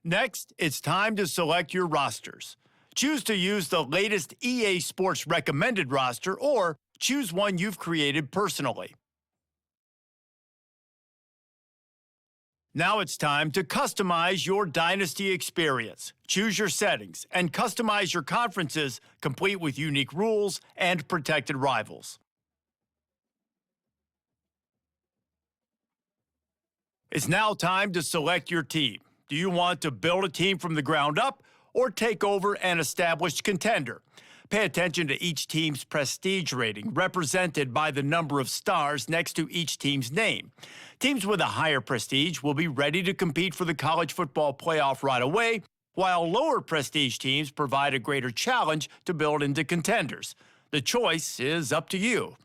Next, it's time to select your rosters. Choose to use the latest EA Sports recommended roster or choose one you've created personally. Now it's time to customize your Dynasty experience. Choose your settings and customize your conferences, complete with unique rules and protected rivals. It's now time to select your team. Do you want to build a team from the ground up or take over an established contender? Pay attention to each team's prestige rating, represented by the number of stars next to each team's name. Teams with a higher prestige will be ready to compete for the college football playoff right away, while lower prestige teams provide a greater challenge to build into contenders. The choice is up to you.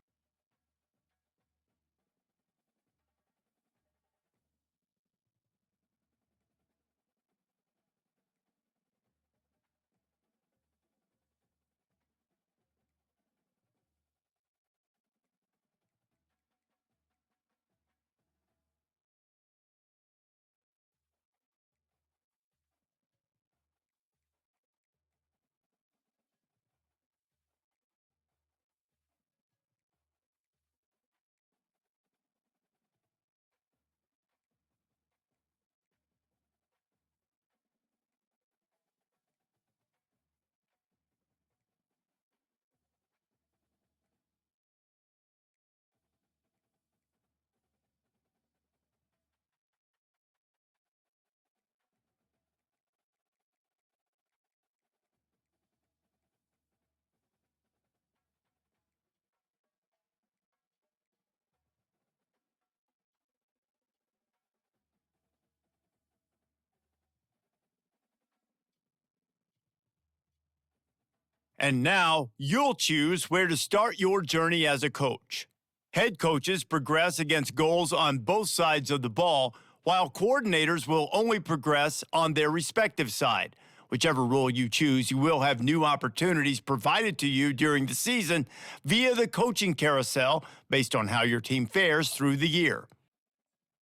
And now you'll choose where to start your journey as a coach. Head coaches progress against goals on both sides of the ball, while coordinators will only progress on their respective side. Whichever role you choose, you will have new opportunities provided to you during the season via the coaching carousel based on how your team fares through the year.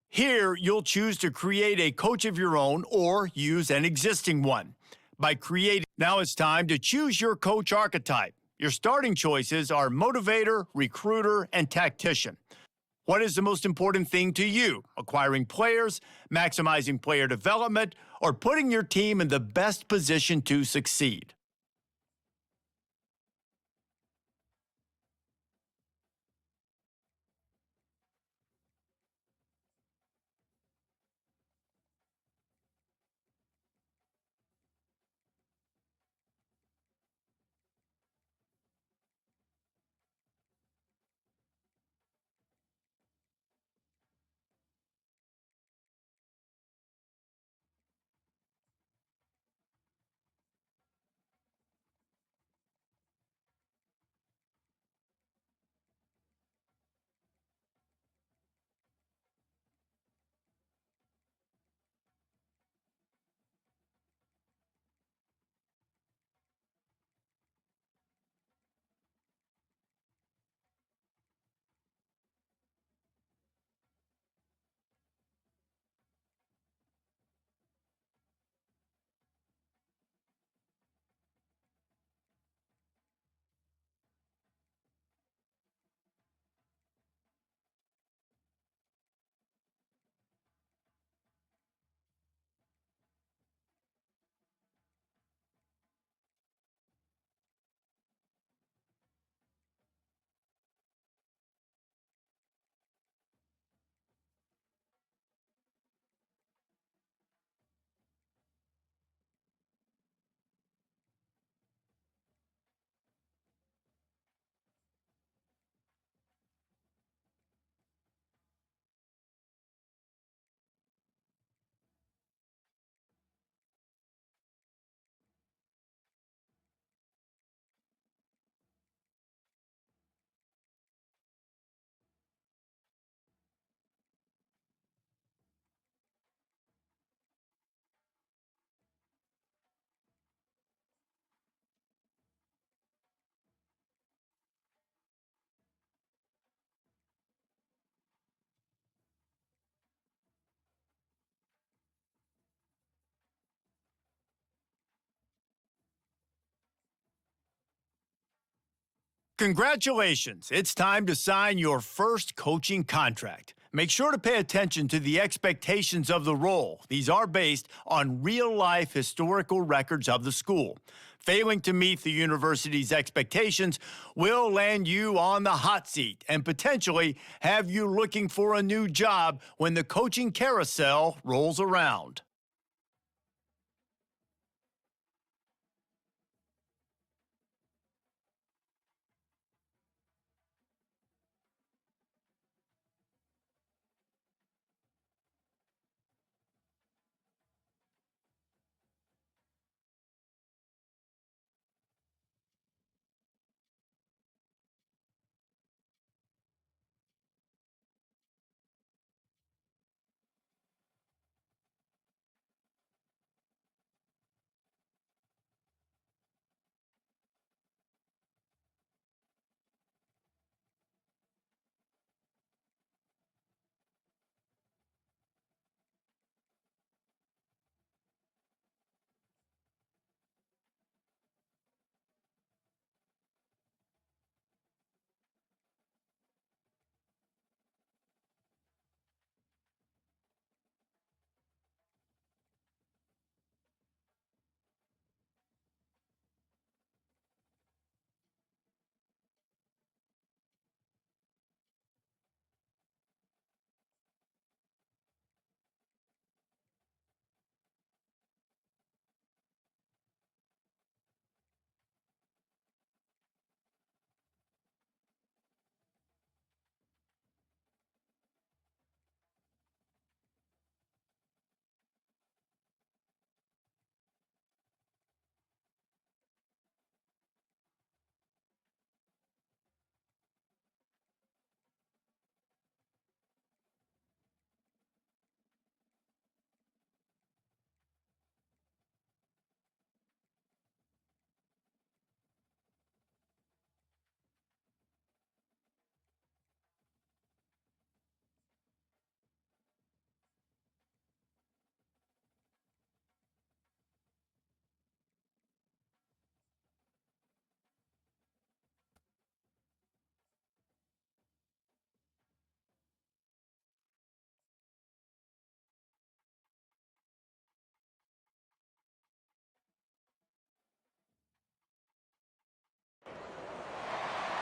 Here, you'll choose to create a coach of your own or use an existing one. Now it's time to choose your coach archetype. Your starting choices are motivator, recruiter, and tactician. What is the most important thing to you? Acquiring players, maximizing player development, or putting your team in the best position to succeed? Congratulations, it's time to sign your first coaching contract. Make sure to pay attention to the expectations of the role. These are based on real-life historical records of the school. Failing to meet the university's expectations will land you on the hot seat and potentially have you looking for a new job when the coaching carousel rolls around.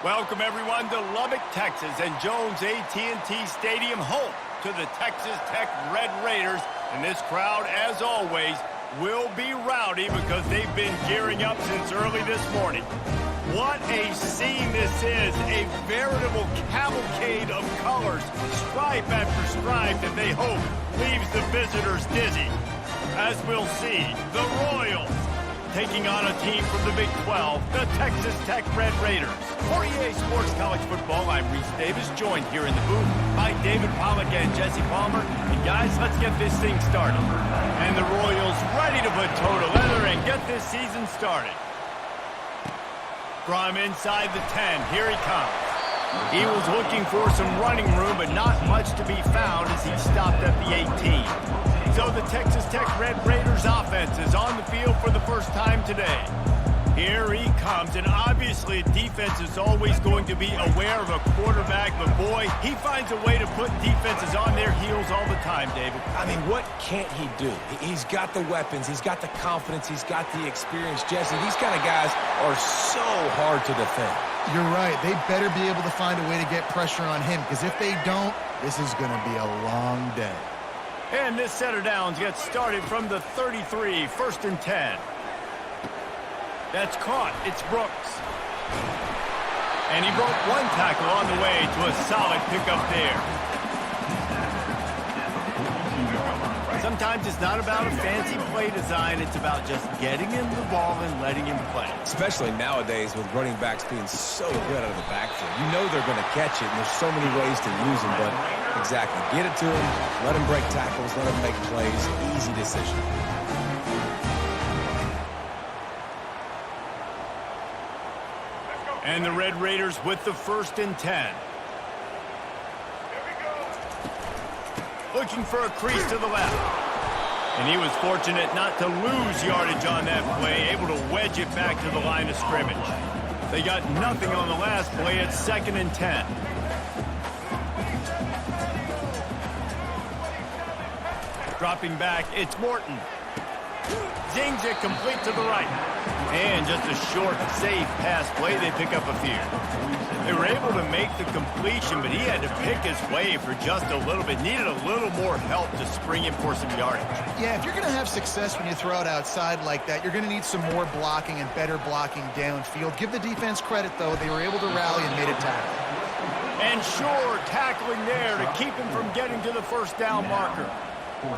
Welcome, everyone, to Lubbock, Texas, and Jones AT&T Stadium, home to the Texas Tech Red Raiders. And this crowd, as always, will be rowdy because they've been gearing up since early this morning. What a scene this is, a veritable cavalcade of colors, stripe after stripe that they hope leaves the visitors dizzy. As we'll see, the Royals taking on a team from the Big 12, the Texas Tech Red Raiders. For EA Sports College Football, I'm Reese Davis, joined here in the booth by David Pollack and Jesse Palmer. And guys, let's get this thing started. And the Royals ready to put toe to leather and get this season started. From inside the 10, here he comes. He was looking for some running room, but not much to be found as he stopped at the 18. So the Texas Tech Red Raiders offense is on the field for the first time today. Here he comes, and obviously defense is always going to be aware of a quarterback, but boy, he finds a way to put defenses on their heels all the time, David. I mean, what can't he do? He's got the weapons, he's got the confidence, he's got the experience. Jesse, these kind of guys are so hard to defend. You're right. They better be able to find a way to get pressure on him, because if they don't, this is going to be a long day. And this set of downs gets started from the 33, 1st and 10. That's caught. It's Brooks. And he broke one tackle on the way to a solid pickup there. Sometimes it's not about a fancy play design. It's about just getting him the ball and letting him play. Especially nowadays with running backs being so good out of the backfield. You know they're going to catch it, and there's so many ways to use them. But exactly, get it to him, let him break tackles, let him make plays. Easy decision. And the Red Raiders with the 1st and 10. Looking for a crease to the left. And he was fortunate not to lose yardage on that play, able to wedge it back to the line of scrimmage. They got nothing on the last play. It's 2nd and 10. Dropping back, it's Morton. Zings it complete to the right. And just a short, safe pass play, they pick up a few. They were able to make the completion, but he had to pick his way for just a little bit. Needed a little more help to spring him for some yardage. Yeah, if you're going to have success when you throw it outside like that, you're going to need some more blocking and better blocking downfield. Give the defense credit, though. They were able to rally and made a tackle. And sure, tackling there to keep him from getting to the first down marker.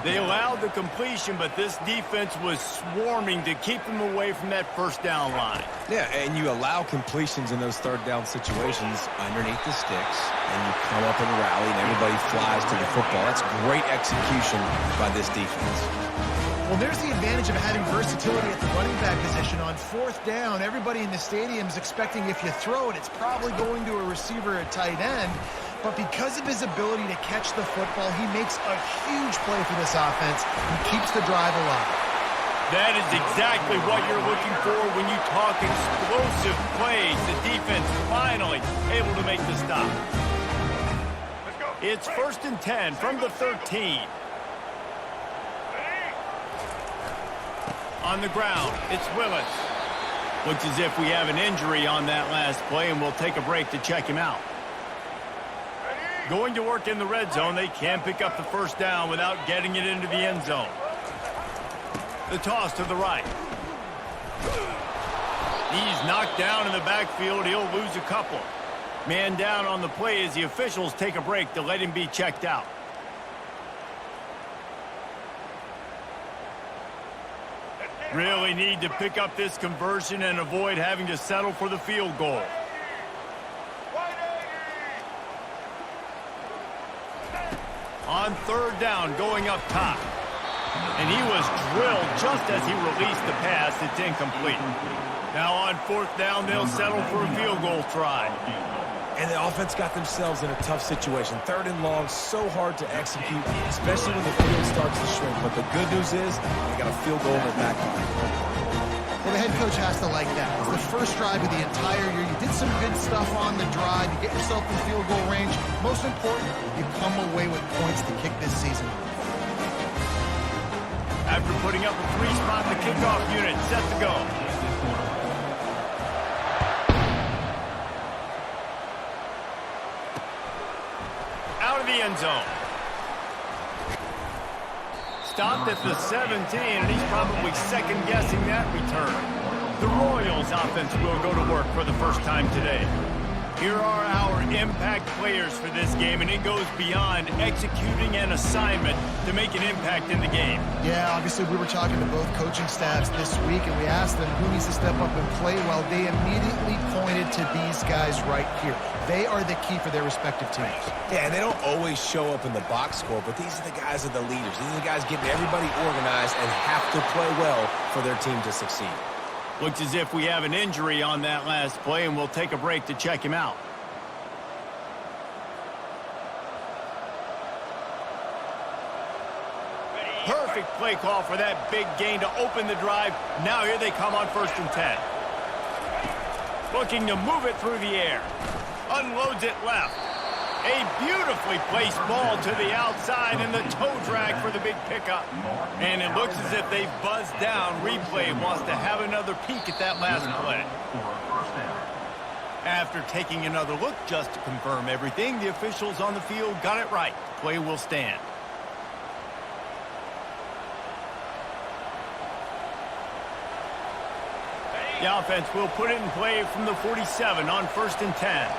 They allowed the completion, but this defense was swarming to keep him away from that first down line. Yeah, and you allow completions in those third down situations underneath the sticks, and you come up and rally, and everybody flies to the football. That's great execution by this defense. Well, there's the advantage of having versatility at the running back position. On 4th down, everybody in the stadium is expecting if you throw it, it's probably going to a receiver at tight end. But because of his ability to catch the football, he makes a huge play for this offense and keeps the drive alive. That is exactly what you're looking for when you talk explosive plays. The defense finally able to make the stop. It's 1st and 10 from the 13. On the ground, it's Willis. Looks as if we have an injury on that last play, and we'll take a break to check him out. Going to work in the red zone, they can't pick up the first down without getting it into the end zone. The toss to the right. He's knocked down in the backfield. He'll lose a couple. Man down on the play as the officials take a break to let him be checked out. Really need to pick up this conversion and avoid having to settle for the field goal. On 3rd down, going up top. And he was drilled just as he released the pass. It's incomplete. Now on 4th down, they'll settle for a field goal try. And the offense got themselves in a tough situation. 3rd and long, so hard to execute, especially when the field starts to shrink. But the good news is they got a field goal in their back pocket. Well, the head coach has to like that. It's the first drive of the entire year. You did some good stuff on the drive. You get yourself in field goal range. Most important, you come away with points to kick this season off. After putting up a 3-spot, the kickoff unit set to go. Out of the end zone. Stopped at the 17, and he's probably second-guessing that return. The Royals offense will go to work for the first time today. Here are our impact players for this game, and it goes beyond executing an assignment to make an impact in the game. Yeah, obviously we were talking to both coaching staffs this week, and we asked them who needs to step up and play well. They immediately pointed to these guys right here. They are the key for their respective teams. Yeah, and they don't always show up in the box score, but these are the guys that are the leaders. These are the guys getting everybody organized and have to play well for their team to succeed. Looks as if we have an injury on that last play, and we'll take a break to check him out. Perfect play call for that big gain to open the drive. Now here they come on 1st and 10. Looking to move it through the air. Unloads it left. A beautifully placed ball to the outside, and the toe drag for the big pickup. And it looks as if they've buzzed down. Replay wants to have another peek at that last play. After taking another look just to confirm everything, the officials on the field got it right. Play will stand. The offense will put it in play from the 47 on 1st and 10.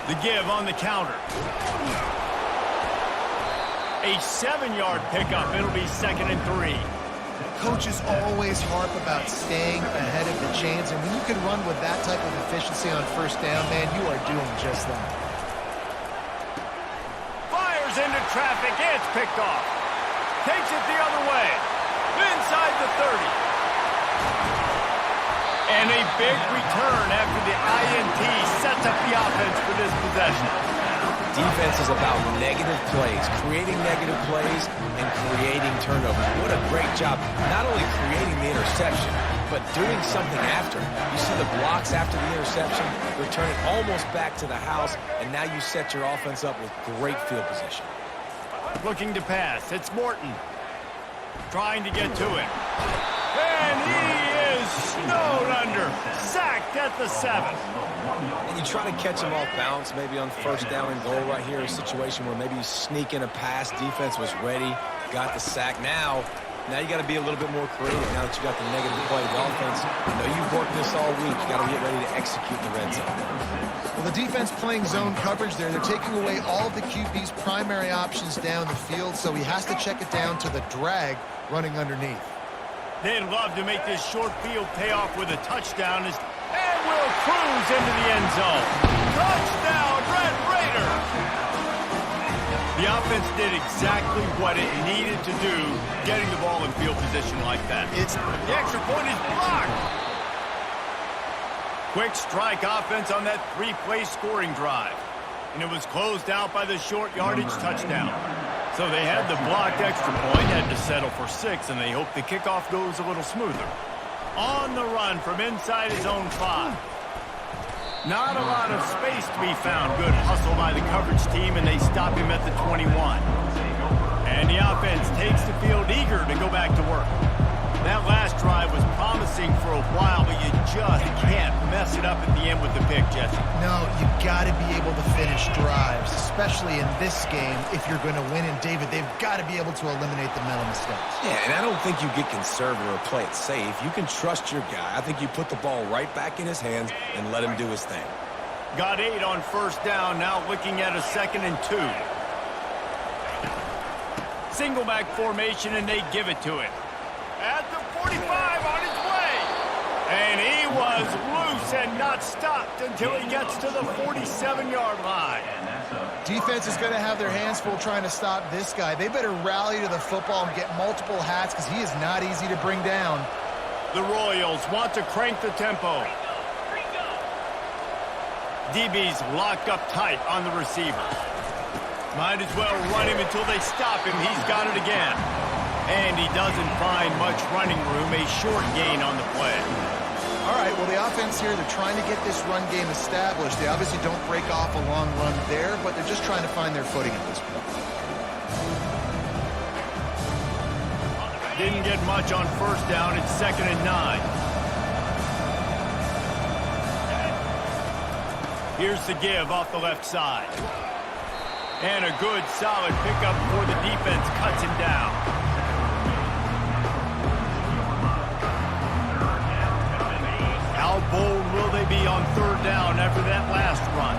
The give on the counter. A 7-yard pickup. It'll be 2nd and 3. Coaches always harp about staying ahead of the chains, and when you can run with that type of efficiency on 1st down, man, you are doing just that. Fires into traffic. It's picked off. Takes it the other way. Inside the 30. And a big return after the INT sets up the offense for this possession. Defense is about negative plays, creating negative plays, and creating turnovers. What a great job, not only creating the interception, but doing something after. You see the blocks after the interception, return it almost back to the house, and now you set your offense up with great field position. Looking to pass. It's Morton. Trying to get to it. And he is snowed under. Sacked at the 7. And you try to catch him off balance, maybe on first down and goal right here, a situation where maybe you sneak in a pass. Defense was ready, got the sack. Now you got to be a little bit more creative now that you got the negative play. The offense, I know you've worked this all week. You got to get ready to execute in the red zone. Well, the defense playing zone coverage there. They're taking away all of the QB's primary options down the field, so he has to check it down to the drag running underneath. They'd love to make this short field pay off with a touchdown and will cruise into the end zone. Touchdown, Red Raiders! The offense did exactly what it needed to do, getting the ball in field position like that. The extra point is blocked. Quick strike offense on that 3-play scoring drive. And it was closed out by the short yardage touchdown. So they had the blocked extra point, had to settle for 6, and they hope the kickoff goes a little smoother. On the run from inside his own 5. Not a lot of space to be found. Good hustle by the coverage team, and they stop him at the 21. And the offense takes the field eager to go back to work. That last drive was promising for a while, but you just can't mess it up at the end with the pick, Jesse. No, you got to be able to finish drives, especially in this game if you're going to win. And, David, they've got to be able to eliminate the mental mistakes. Yeah, and I don't think you get conservative or play it safe. You can trust your guy. I think you put the ball right back in his hands and let him do his thing. Got 8 on first down, now looking at a 2nd and 2. Single back formation, and they give it to him. At the 45 on his way. And he was loose and not stopped until he gets to the 47-yard line. Defense is going to have their hands full trying to stop this guy. They better rally to the football and get multiple hats because he is not easy to bring down. The Royals want to crank the tempo. DB's locked up tight on the receiver. Might as well run him until they stop him. He's got it again. And he doesn't find much running room, a short gain on the play. All right, well, the offense here, they're trying to get this run game established. They obviously don't break off a long run there, but they're just trying to find their footing at this point. Didn't get much on first down. It's 2nd and 9. Here's the give off the left side. And a good, solid pickup before the defense cuts him down. How bold will they be on 3rd down after that last run?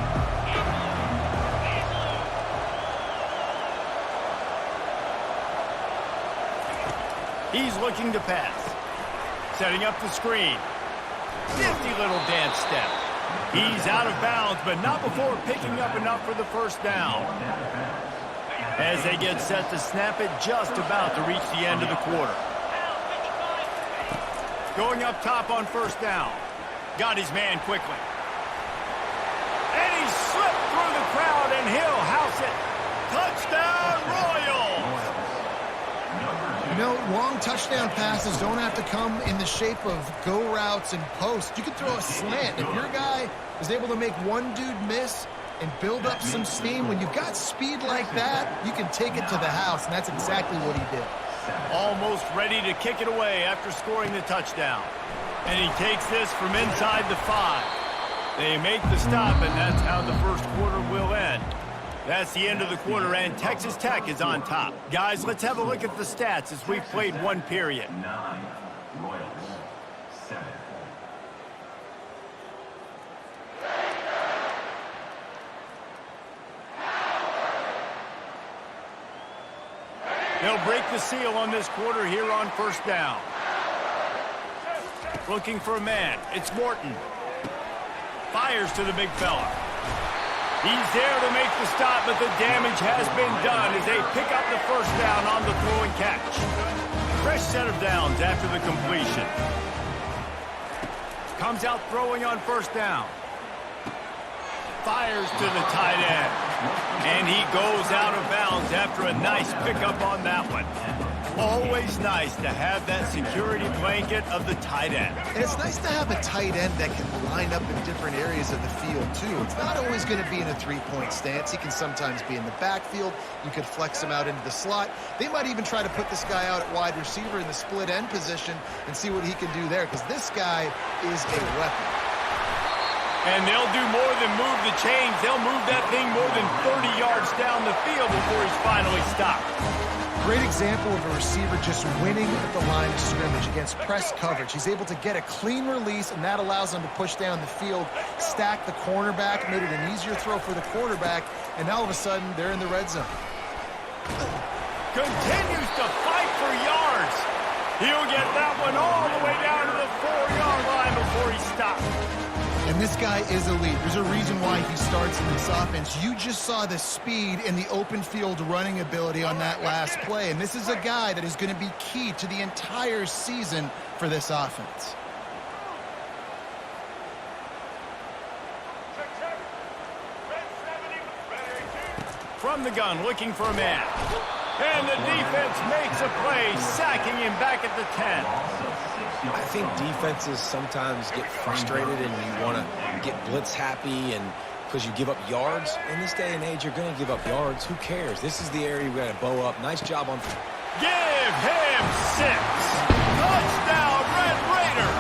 He's looking to pass. Setting up the screen. Nifty little dance step. He's out of bounds, but not before picking up enough for the first down. As they get set to snap it, just about to reach the end of the quarter. Going up top on first down. Got his man quickly. And he slipped through the crowd, and he'll house it. Touchdown, Royals! You know, long touchdown passes don't have to come in the shape of go routes and posts. You can throw a slant. If your guy is able to make one dude miss and build up some steam, when you've got speed like that, you can take it to the house, and that's exactly what he did. Almost ready to kick it away after scoring the touchdown. And he takes this from inside the 5. They make the stop, and that's how the first quarter will end. That's the end of the quarter, and Texas Tech is on top. Guys, let's have a look at the stats as we've played one period. 9, Royals, 7. They'll break the seal on this quarter here on first down. Looking for a man. It's Morton. Fires to the big fella. He's there to make the stop, but the damage has been done as they pick up the first down on the throw and catch. Fresh set of downs after the completion. Comes out throwing on first down. fires to the tight end. And he goes out of bounds after a nice pickup on that one. Always nice to have that security blanket of the tight end. And it's nice to have a tight end that can line up in different areas of the field, too. It's not always going to be in a three-point stance. He can sometimes be in the backfield. You could flex him out into the slot. They might even try to put this guy out at wide receiver in the split end position and see what he can do there, because this guy is a weapon. And they'll do more than move the chains. They'll move that thing more than 30 yards down the field before he's finally stopped. Great example of a receiver just winning at the line of scrimmage against press coverage. He's able to get a clean release, and that allows him to push down the field, stack the cornerback, made it an easier throw for the quarterback, and all of a sudden, they're in the red zone. Continues to fight for yards. He'll get that one all the way down to the 4-yard line before he stops. And this guy is elite. There's a reason why he starts in this offense. You just saw the speed and the open field running ability on that last play. And this is a guy that is going to be key to the entire season for this offense. From the gun, looking for a man. And the defense makes a play, sacking him back at the 10. I think defenses sometimes get frustrated and you want to get blitz happy and because you give up yards. In this day and age, you're going to give up yards. Who cares? This is the area we got to bow up. Nice job on. Give him 6. Touchdown, Red Raider.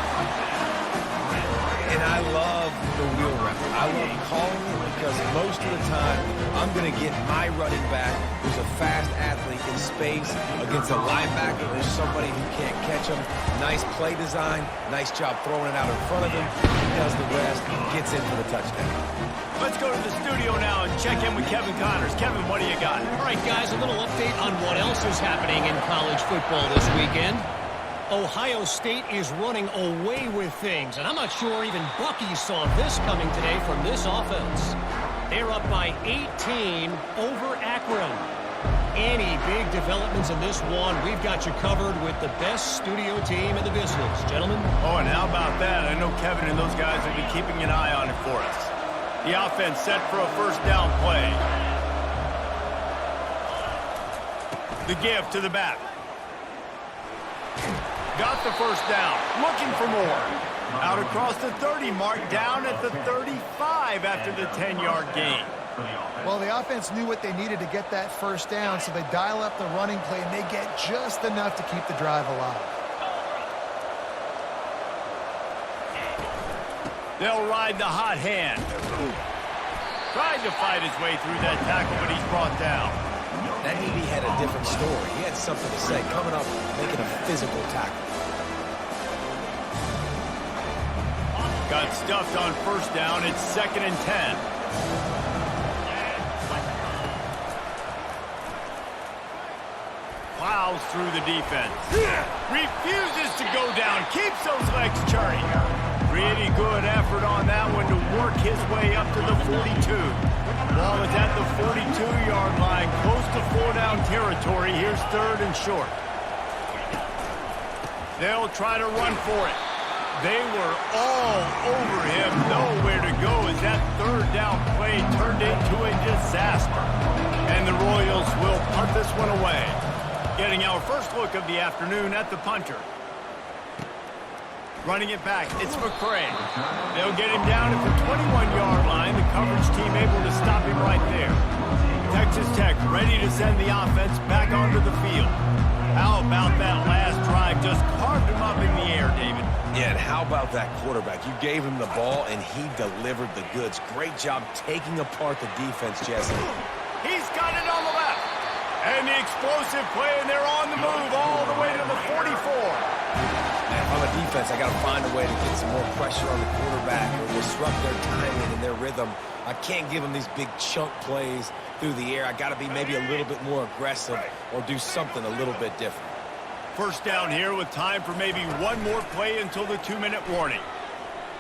And I love the wheel route. I love calling it because most of the time I'm going to get my running back who's a fast athlete in space against a linebacker or somebody who can't catch him. Nice play design. Nice job throwing it out in front of him. He does the rest. Gets in for the touchdown. Let's go to the studio now and check in with Kevin Connors. Kevin, what do you got? All right, guys, a little update on what else is happening in college football this weekend. Ohio State is running away with things, and I'm not sure even Bucky saw this coming today from this offense. They're up by 18 over Akron. Any big developments in this one, we've got you covered with the best studio team in the business. Gentlemen? Oh, and how about that? I know Kevin and those guys will be keeping an eye on it for us. The offense set for a first down play. The give to the back. Got the first down. Looking for more. Out across the 30 mark, down at the 35 after the 10-yard gain. Well, the offense knew what they needed to get that first down, so they dial up the running play, and they get just enough to keep the drive alive. They'll ride the hot hand. Tried to fight his way through that tackle, but he's brought down. That maybe had a different story. He had something to say, coming up, making a physical tackle. Got stuffed on first down. It's 2nd and 10. Plows through the defense. Refuses to go down. Keeps those legs churning. Pretty good effort on that one to work his way up to the 42. Ball is at the 42-yard line, close to 4-down territory. Here's 3rd and short. They'll try to run for it. They were all over him. Nowhere to go as that 3rd down play turned into a disaster. And the Royals will punt this one away. Getting our first look of the afternoon at the punter. Running it back, it's McCray. They'll get him down at the 21-yard line. The coverage team able to stop him right there. Texas Tech ready to send the offense back onto the field. How about that last drive? Just carved him up in the air, David. Yeah, and how about that quarterback? You gave him the ball, and he delivered the goods. Great job taking apart the defense, Jesse. He's got it on the left. And the explosive play, and they're on the move all the way to the 44. If I'm a defense, I got to find a way to get some more pressure on the quarterback or disrupt their timing and their rhythm. I can't give them these big chunk plays through the air. I got to be maybe a little bit more aggressive or do something a little bit different. First down here with time for maybe one more play until the 2-minute warning.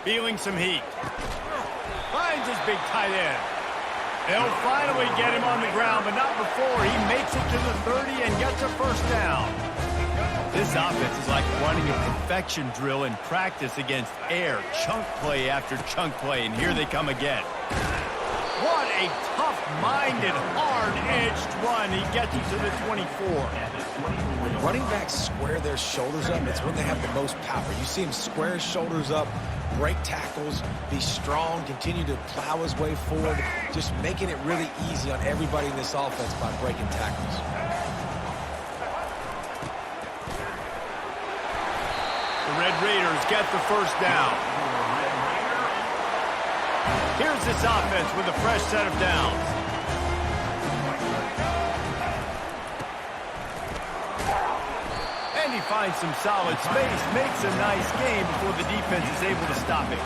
Feeling some heat. Finds his big tight end. They'll finally get him on the ground, but not before he makes it to the 30 and gets a first down. This offense is like running a perfection drill in practice against air. Chunk play after chunk play, and here they come again. a tough-minded, hard-edged run. He gets it to the 24. When running backs square their shoulders up, it's when they have the most power. You see him square his shoulders up, break tackles, be strong, continue to plow his way forward, just making it really easy on everybody in this offense by breaking tackles. The Red Raiders get the first down. Here's this offense with a fresh set of downs. And he finds some solid space, makes a nice game before the defense is able to stop it.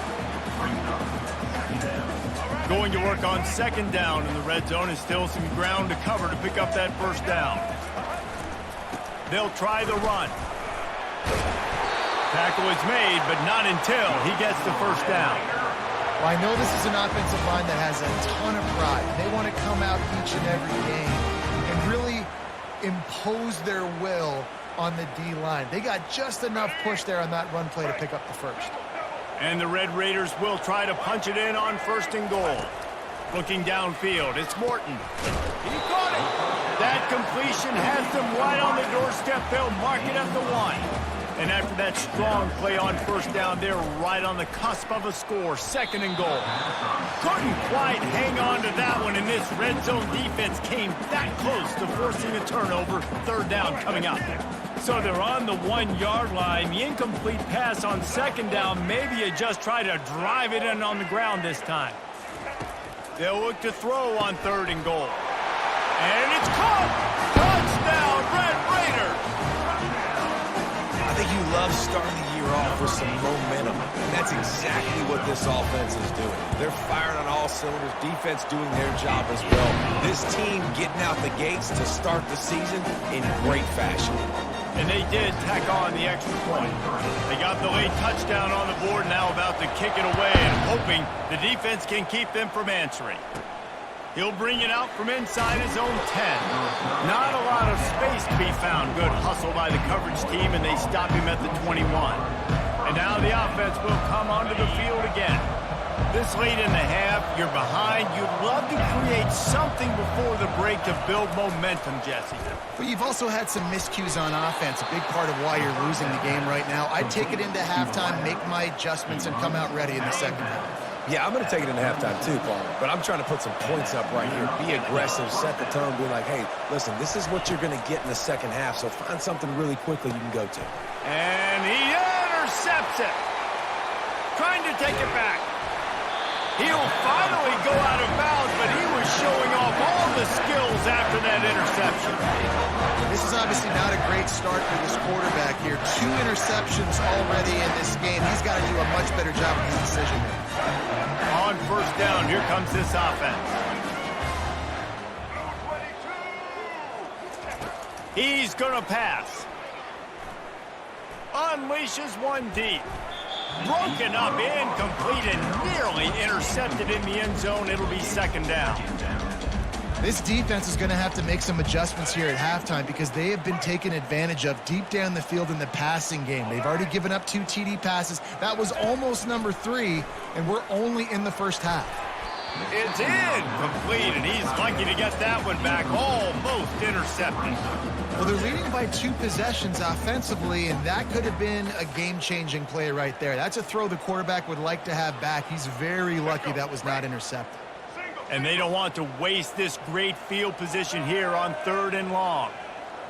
Going to work on second down in the red zone, and still some ground to cover to pick up that first down. They'll try the run. Tackle is made, but not until he gets the first down. Well, I know this is an offensive line that has a ton of pride. They want to come out each and every game and really impose their will on the D-line. They got just enough push there on that run play to pick up the first. And the Red Raiders will try to punch it in on first and goal. Looking downfield, it's Morton. He caught it. That completion has them right on the doorstep. They'll mark it at the 1. And after that strong play on first down, they're right on the cusp of a score, second and goal. Couldn't quite hang on to that one, and this red zone defense came that close to forcing a turnover. Third down coming up. So they're on the 1-yard line. The incomplete pass on second down. Maybe you just try to drive it in on the ground this time. They'll look to throw on third and goal. And it's caught! Touchdown, Red Raiders! I think you love starting the year off with some momentum, and that's exactly what this offense is doing. They're firing on all cylinders, defense doing their job as well. This team getting out the gates to start the season in great fashion. And they did tack on the extra point. They got the late touchdown on the board, now about to kick it away and hoping the defense can keep them from answering. He'll bring it out from inside his own 10. Not a lot of space to be found. Good hustle by the coverage team, and they stop him at the 21. And now the offense will come onto the field again. This late in the half, you're behind. You'd love to create something before the break to build momentum, Jesse. But you've also had some miscues on offense, a big part of why you're losing the game right now. I'd take it into halftime, make my adjustments, and come out ready in the second half. Yeah, I'm going to take it into halftime too, Paul. But I'm trying to put some points up right here. Be aggressive, set the tone, be like, hey, listen, this is what you're going to get in the second half, so find something really quickly you can go to. And he intercepts it. Trying to take it back. He'll finally go out of bounds, but he was showing off all the skills after that interception. This is obviously not a great start for this quarterback here. 2 interceptions already in this game. He's got to do a much better job with his decision making. On first down, here comes this offense. He's going to pass. Unleashes one deep. Broken up, incomplete, and nearly intercepted in the end zone. It'll be second down. This defense is going to have to make some adjustments here at halftime because they have been taken advantage of deep down the field in the passing game. They've already given up 2 TD passes. That was almost number 3, and we're only in the first half. It's incomplete, and he's lucky to get that one back. Almost intercepted. Well, they're leading by 2 possessions offensively, and that could have been a game-changing play right there. That's a throw the quarterback would like to have back. He's very lucky that was not intercepted. And they don't want to waste this great field position here on third and long.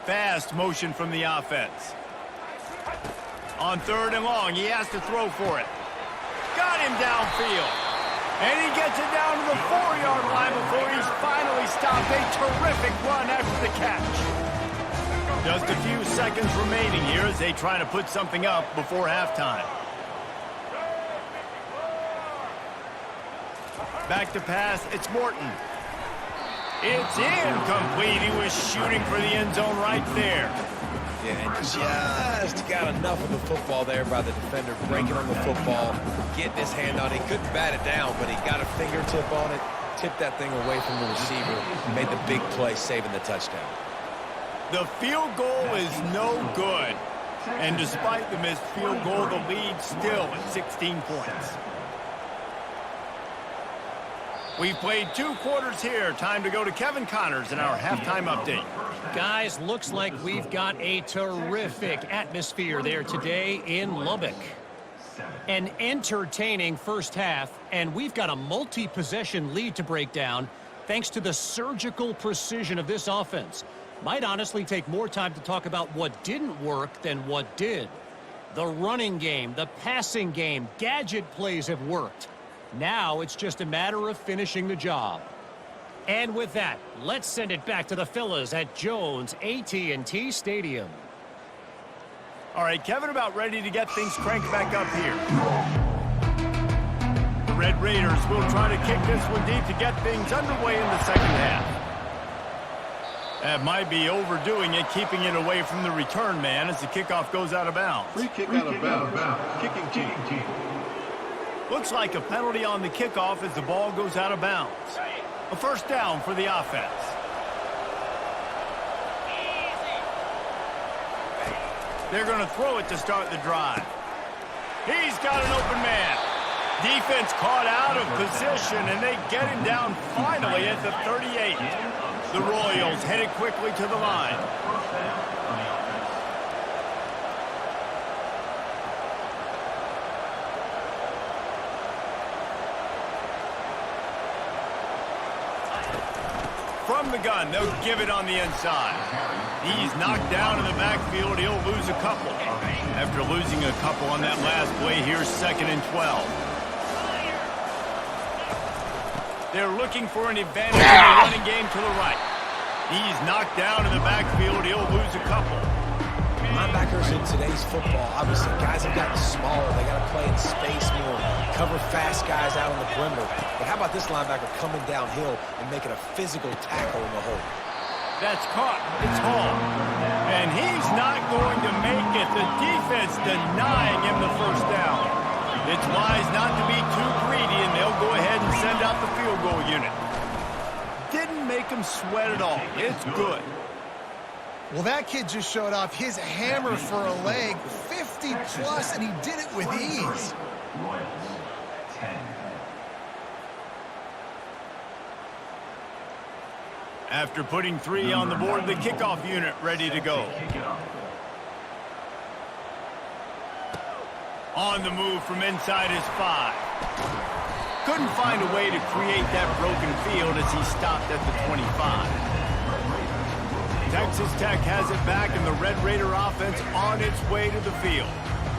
Fast motion from the offense. On third and long, he has to throw for it. Got him downfield. And he gets it down to the 4-yard line before he's finally stopped. A terrific run after the catch. Just a few seconds remaining here as they try to put something up before halftime. Back to pass, it's Morton. It's incomplete. He was shooting for the end zone right there. Yeah, and just got enough of the football there by the defender, breaking on the football, getting his hand on it. He couldn't bat it down, but he got a fingertip on it, tipped that thing away from the receiver, made the big play, saving the touchdown. The field goal is no good. And despite the missed field goal, the lead still at 16 points. We've played 2 quarters here. Time to go to Kevin Connors in our halftime update. Guys, looks like we've got a terrific atmosphere there today in Lubbock. An entertaining first half, and we've got a multi-possession lead to break down thanks to the surgical precision of this offense. Might honestly take more time to talk about what didn't work than what did. The running game, the passing game, gadget plays have worked. Now it's just a matter of finishing the job. And with that, let's send it back to the fellas at Jones AT&T Stadium. All right, Kevin, about ready to get things cranked back up here. The Red Raiders will try to kick this one deep to get things underway in the second half. That might be overdoing it, keeping it away from the return man as the kickoff goes out of bounds. Free kick out of bounds. Kicking team. Looks like a penalty on the kickoff as the ball goes out of bounds. A first down for the offense. They're going to throw it to start the drive. He's got an open man. Defense caught out of position, and they get him down finally at the 38. The Royals headed quickly to the line. From the gun, they'll give it on the inside. He's knocked down in the backfield. He'll lose a couple. After losing a couple on that last play, here's 2nd and 12. They're looking for an advantage in the running game to the right. He's knocked down in the backfield. He'll lose a couple. Linebackers in today's football, obviously, guys have gotten smaller. They got to play in space more, cover fast guys out on the perimeter. But how about this linebacker coming downhill and making a physical tackle in the hole? That's caught. It's hauled. And he's not going to make it. The defense denying him the first down. It's wise not to be too greedy, and they'll go ahead and send out the field goal unit. Didn't make him sweat at all. It's good. Well, that kid just showed off his hammer for a leg, 50+, and he did it with ease. Royals, 10. After putting 3 on the board, the kickoff unit ready to go. On the move from inside his 5. Couldn't find a way to create that broken field as he stopped at the 25. Texas Tech has it back, and the Red Raider offense on its way to the field.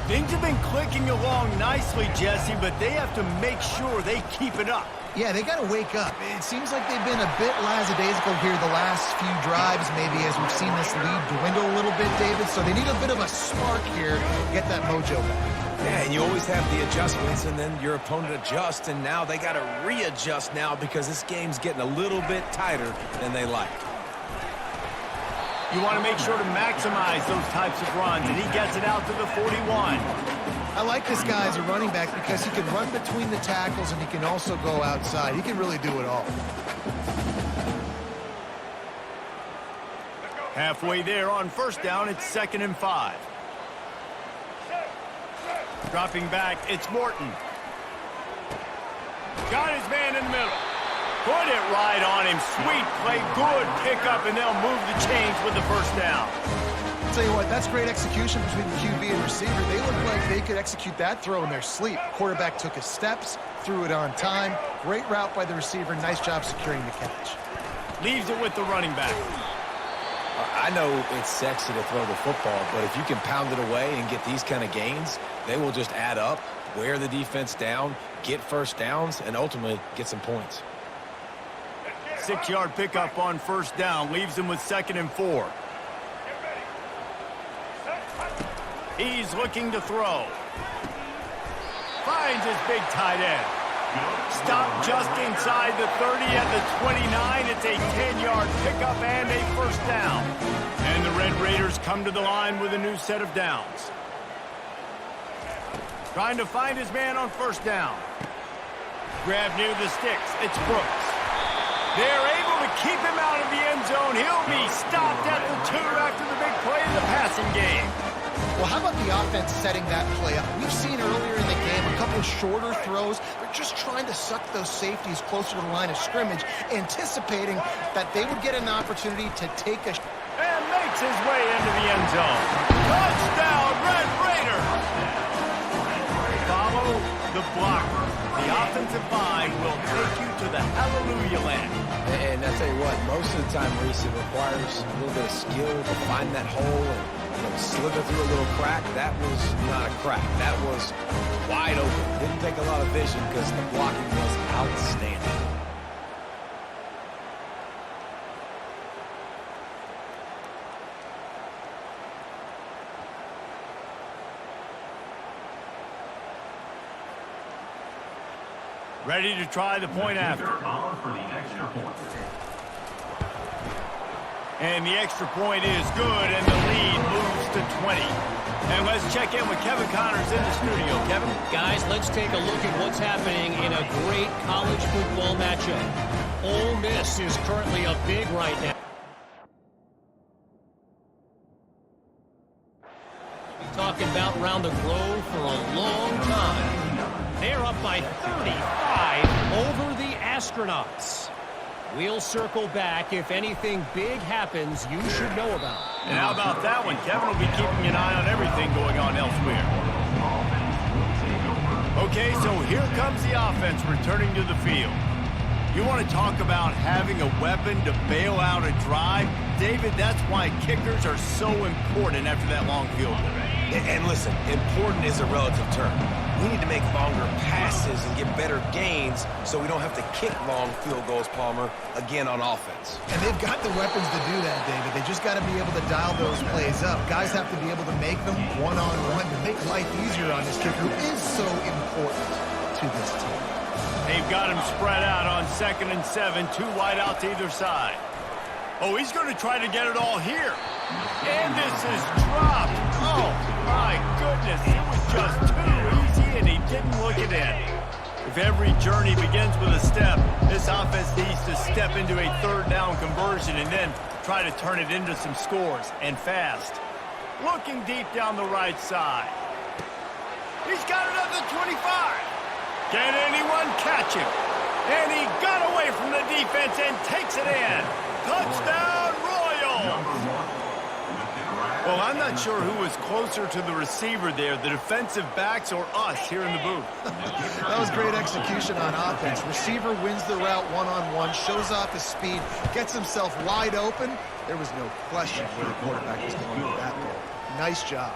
Things have been clicking along nicely, Jesse, but they have to make sure they keep it up. Yeah, they got to wake up. It seems like they've been a bit lackadaisical here the last few drives, maybe, as we've seen this lead dwindle a little bit, David. So they need a bit of a spark here to get that mojo back. Yeah, and you always have the adjustments, and then your opponent adjusts, and now they got to readjust now because this game's getting a little bit tighter than they like. You want to make sure to maximize those types of runs, and he gets it out to the 41. I like this guy as a running back because he can run between the tackles and he can also go outside. He can really do it all. Halfway there on first down, it's 2nd and 5. Dropping back, it's Morton. Got his man in the middle. Put it right on him. Sweet play, good pickup, and they'll move the chains with the first down. I'll tell you what, that's great execution between the QB and receiver. They look like they could execute that throw in their sleep. Quarterback took his steps, threw it on time. Great route by the receiver. Nice job securing the catch. Leaves it with the running back. I know it's sexy to throw the football, but if you can pound it away and get these kind of gains, they will just add up, wear the defense down, get first downs, and ultimately get some points. 6-yard pickup on first down leaves him with 2nd and 4. He's looking to throw. Finds his big tight end. Stopped just inside the 30 at the 29. It's a 10-yard pickup and a first down. And the Red Raiders come to the line with a new set of downs. Trying to find his man on first down. Grab near the sticks. It's Brooks. They're able to keep him out of the end zone. He'll be stopped at the 2 after the big play in the passing game. Well, how about the offense setting that play up? We've seen earlier in the game a couple shorter throws. They're just trying to suck those safeties closer to the line of scrimmage, anticipating that they would get an opportunity to take a... And makes his way into the end zone. Touchdown, Red Raiders! Follow the blocker. The offensive line will take you to the hallelujah land. And I tell you what, most of the time, Reese, it requires a little bit of skill to find that hole and slither through a little crack. That was not a crack. That was wide open. Didn't take a lot of vision because the blocking was outstanding. Ready to try the point after. For the extra point. And the extra point is good, and the lead moves to 20. And let's check in with Kevin Connors in the studio. Kevin? Guys, let's take a look at what's happening in a great college football matchup. Ole Miss is currently up big right now. Talking about round the Grove for a long time. They're up by 35 over the Astronauts. We'll circle back if anything big happens you should know about. And how about that one? Kevin will be keeping an eye on everything going on elsewhere. Okay, so here comes the offense returning to the field. You want to talk about having a weapon to bail out a drive? David, that's why kickers are so important after that long field goal. And listen, important is a relative term. We need to make longer passes and get better gains so we don't have to kick long field goals, Palmer, again on offense. And they've got the weapons to do that, David. They just got to be able to dial those plays up. Guys have to be able to make them one-on-one to make life easier on this kicker, who is so important to this team. They've got him spread out on 2nd and 7, 2 wide out to either side. Oh, he's going to try to get it all here. And this is dropped. Oh, my goodness. It was just too easy, and he didn't look it in. If every journey begins with a step, this offense needs to step into a third down conversion and then try to turn it into some scores, and fast. Looking deep down the right side. He's got it at the 25. Can anyone catch him? And he got away from the defense and takes it in. Touchdown, Royals! Well, I'm not sure who was closer to the receiver there, the defensive backs or us here in the booth. That was great execution on offense. Receiver wins the route one-on-one, shows off his speed, gets himself wide open. There was no question where the quarterback was going with that ball. Nice job.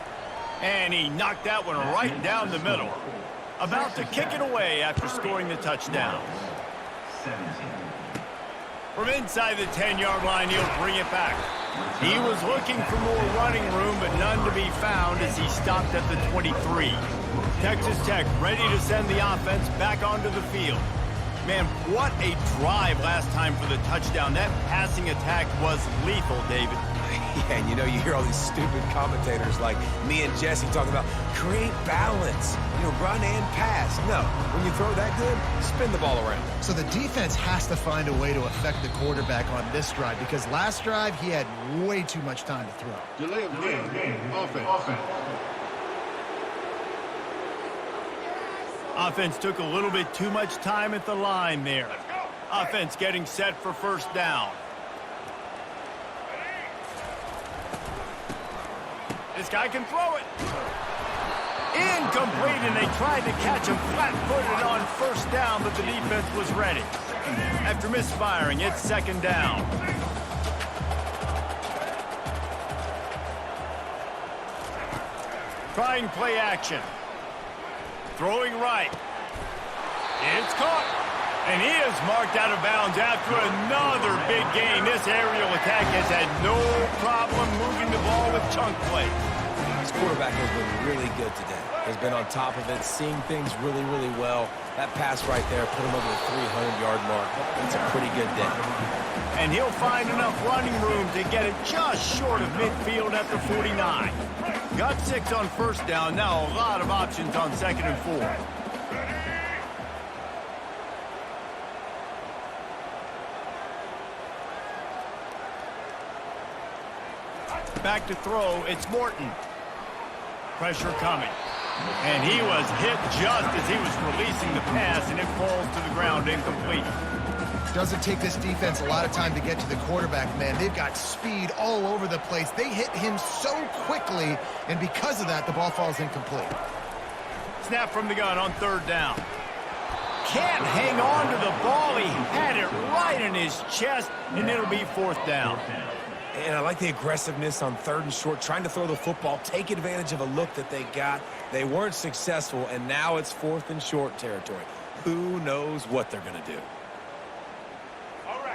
And he knocked that one right down the middle. About to kick it away after scoring the touchdown. 17. From inside the 10-yard line, he'll bring it back. He was looking for more running room, but none to be found as he stopped at the 23. Texas Tech ready to send the offense back onto the field. Man, what a drive last time for the touchdown. That passing attack was lethal, David. Yeah, and you know, you hear all these stupid commentators like me and Jesse talking about create balance, run and pass. No, when you throw that good, spin the ball around. So the defense has to find a way to affect the quarterback on this drive, because last drive he had way too much time to throw. Delay of game. Offense. Offense took a little bit too much time at the line there. Offense getting set for first down. This guy can throw it. Incomplete, and they tried to catch him flat-footed on first down, but the defense was ready. After misfiring, it's 2nd down. Trying play action. Throwing right. It's caught. And he is marked out of bounds after another big gain. This aerial attack has had no problem moving the ball with chunk plays. This quarterback has been really good today. Has been on top of it, seeing things really, really well. That pass right there put him over the 300-yard mark. It's a pretty good day. And he'll find enough running room to get it just short of midfield at the 49. Got 6 on first down. Now a lot of options on 2nd and 4. Back to throw, it's Morton. pressure coming. And he was hit just as he was releasing the pass, and it falls to the ground incomplete. Doesn't take this defense a lot of time to get to the quarterback, man. They've got speed all over the place. They hit him so quickly, and because of that, the ball falls incomplete. Snap from the gun on third down. Can't hang on to the ball. He had it right in his chest, and it'll be fourth down. And I like the aggressiveness on third and short, trying to throw the football, take advantage of a look that they got. They weren't successful, and now it's fourth and short territory. Who knows what they're going to do?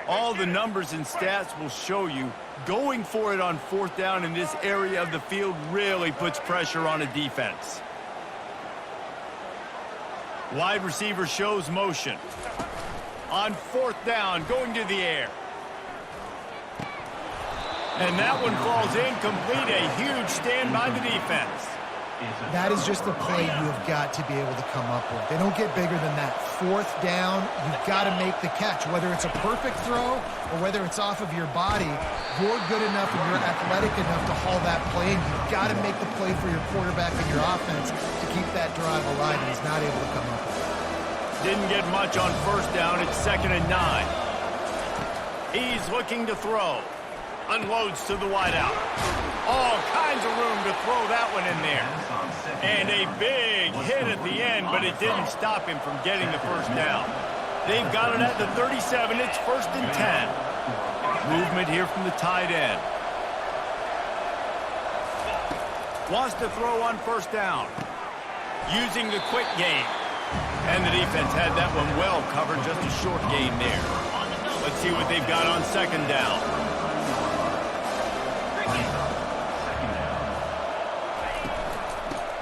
All the numbers and stats will show you going for it on fourth down in this area of the field really puts pressure on a defense. Wide receiver shows motion. On fourth down, going to the air. And that one falls incomplete. A huge stand by the defense. That is just the play you have got to be able to come up with. They don't get bigger than that. Fourth down, you've got to make the catch. Whether it's a perfect throw or whether it's off of your body, you're good enough and you're athletic enough to haul that play, and you've got to make the play for your quarterback and your offense to keep that drive alive, and he's not able to come up with it. Didn't get much on first down. It's 2nd and 9. He's looking to throw. Unloads to the wideout. All kinds of room to throw that one in there. And a big hit at the end, but it didn't stop him from getting the first down. They've got it at the 37. It's 1st and 10. Movement here from the tight end. Wants to throw on first down. Using the quick game. And the defense had that one well covered, just a short gain there. Let's see what they've got on second down.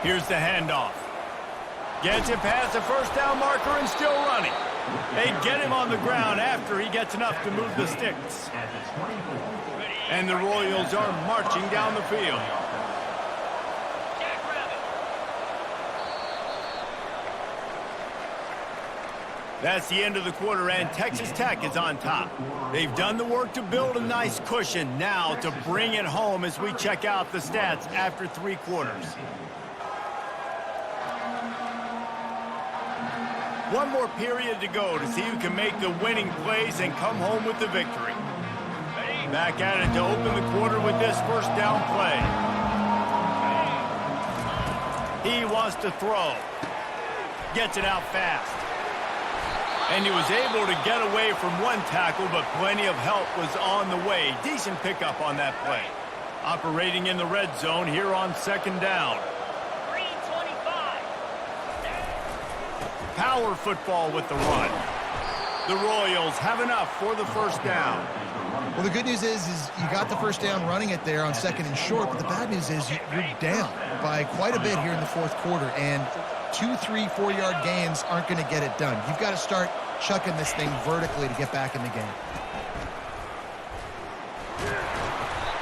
Here's the handoff. Gets it past the first down marker and still running. They get him on the ground after he gets enough to move the sticks. And the Royals are marching down the field. That's the end of the quarter, and Texas Tech is on top. They've done the work to build a nice cushion. Now to bring it home as we check out the stats after 3 quarters. One more period to go to see who can make the winning plays and come home with the victory. Back at it to open the quarter with this first down play. He wants to throw. Gets it out fast. And he was able to get away from one tackle, but plenty of help was on the way. Decent pickup on that play. Operating in the red zone here on second down. Power football with the run. The Royals have enough for the first down. Well, the good news is you got the first down running it there on 2nd and short, but the bad news is you're down by quite a bit here in the fourth quarter, and 2, 3, 4-yard gains aren't going to get it done. You've got to start chucking this thing vertically to get back in the game.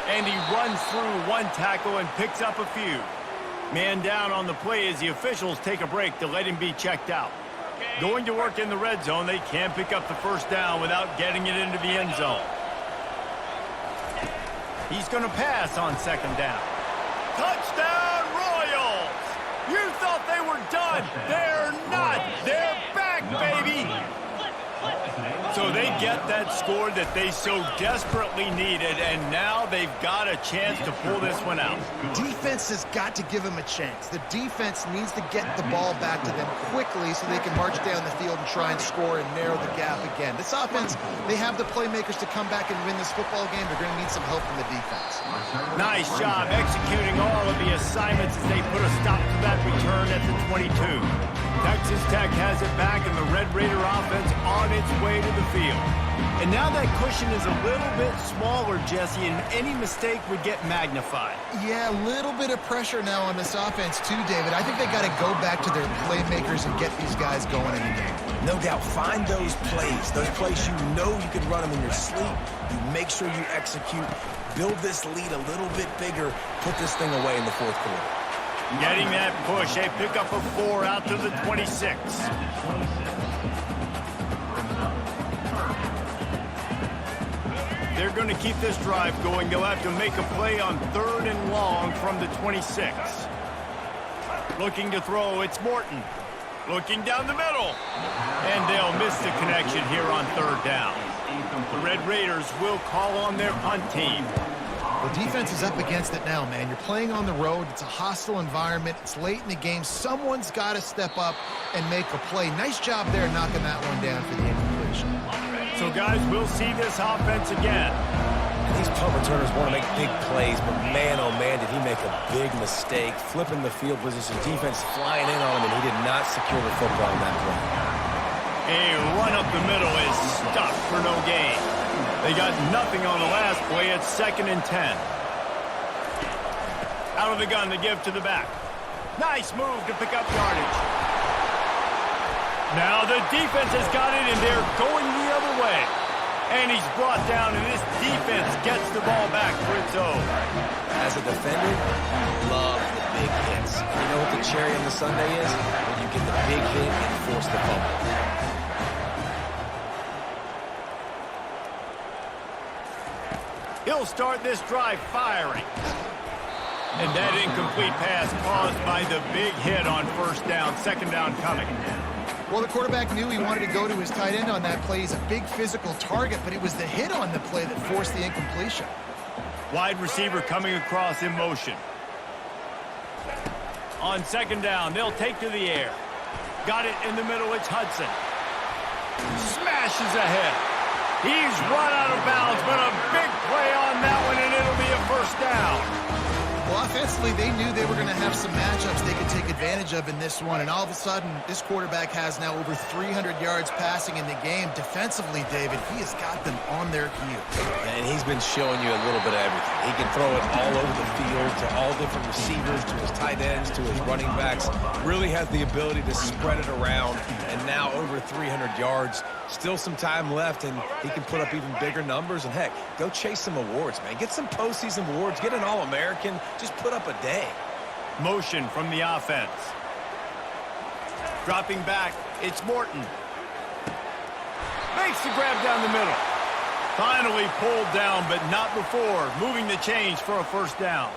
And he runs through one tackle and picks up a few. Man down on the play as the officials take a break to let him be checked out. Going to work in the red zone, they can't pick up the first down without getting it into the end zone. He's going to pass on second down. Touchdown, Royals! You thought they were done. They're not. They're back, baby! So they get that score that they so desperately needed, and now they've got a chance to pull this one out. Defense has got to give them a chance. The defense needs to get the ball back to them quickly so they can march down the field and try and score and narrow the gap again. This offense, they have the playmakers to come back and win this football game. They're going to need some help from the defense. Nice job executing all of the assignments as they put a stop to that return at the 22. Texas Tech has it back, and the Red Raider offense on its way to the field. And now that cushion is a little bit smaller, Jesse, and any mistake would get magnified. Yeah, a little bit of pressure now on this offense too, David. I think they got to go back to their playmakers and get these guys going in the game. No doubt. Find those plays you know you can run them in your sleep. You make sure you execute. Build this lead a little bit bigger. Put this thing away in the fourth quarter. Getting that push, a pickup of 4 out to the 26. They're going to keep this drive going. They'll have to make a play on 3rd and long from the 26. Looking to throw, it's Morton. Looking down the middle. And they'll miss the connection here on third down. The Red Raiders will call on their punt team. The defense is up against it now, man. You're playing on the road. It's a hostile environment. It's late in the game. Someone's got to step up and make a play. Nice job there knocking that one down for the incompletion. So, guys, we'll see this offense again. And these punt returners want to make big plays, but man, oh man, did he make a big mistake. Flipping the field position, defense flying in on him, and he did not secure the football in that play. A run up the middle is stopped for no gain. They got nothing on the last play. It's 2nd and 10. Out of the gun, the give to the back. Nice move to pick up yardage. Now the defense has got it, and they're going the other way. And he's brought down, and this defense gets the ball back for its own. As a defender, love the big hits. You know what the cherry on the sundae is? When you get the big hit and force the fumble. He'll start this drive firing. And that incomplete pass caused by the big hit on first down. 2nd down coming. Well, the quarterback knew he wanted to go to his tight end on that play. He's a big physical target, but it was the hit on the play that forced the incompletion. Wide receiver coming across in motion. On 2nd down, they'll take to the air. Got it in the middle, it's Hudson. Smashes ahead. He's run out of bounds, but a big play on that one, and it'll be a first down. Well, offensively, they knew they were going to have some matchups they could take advantage of in this one, and all of a sudden, this quarterback has now over 300 yards passing in the game. Defensively, David, he has got them on their heels. And he's been showing you a little bit of everything. He can throw it all over the field to all different receivers, to his tight ends, to his running backs. Really has the ability to spread it around, and now over 300 yards. Still some time left, and he can put up even bigger numbers. And, heck, go chase some awards, man. Get some postseason awards. Get an All-American. Just put up a day. Motion from the offense. Dropping back, it's Morton. Makes the grab down the middle. Finally pulled down, but not before. Moving the chains for a first down.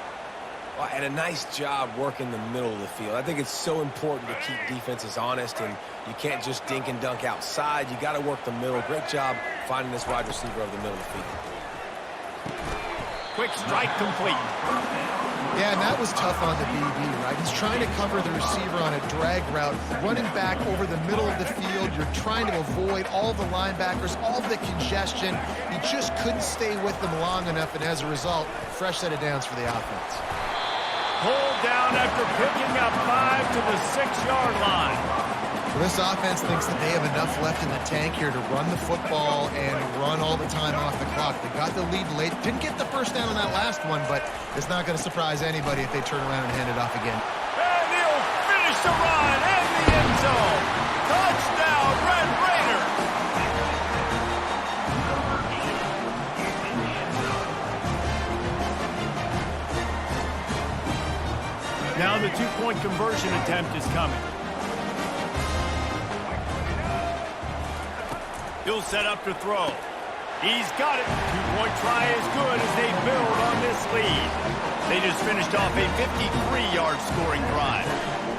Well, and a nice job working the middle of the field. I think it's so important to keep defenses honest, and you can't just dink and dunk outside. You got to work the middle. Great job finding this wide receiver over the middle of the field. Quick strike complete. Yeah, and that was tough on the BB, right? He's trying to cover the receiver on a drag route, running back over the middle of the field. You're trying to avoid all the linebackers, all the congestion. He just couldn't stay with them long enough, and as a result, fresh set of downs for the offense. Pulled down after picking up 5 to the 6-yard line. Well, this offense thinks that they have enough left in the tank here to run the football and run all the time off the clock. They got the lead late. Didn't get the first down on that last one, but it's not going to surprise anybody if they turn around and hand it off again. And he'll finish the run in the end zone. Touchdown, Red Raiders. Now the two-point conversion attempt is coming. He'll set up to throw. He's got it. Two-point try is good as they build on this lead. They just finished off a 53-yard scoring drive.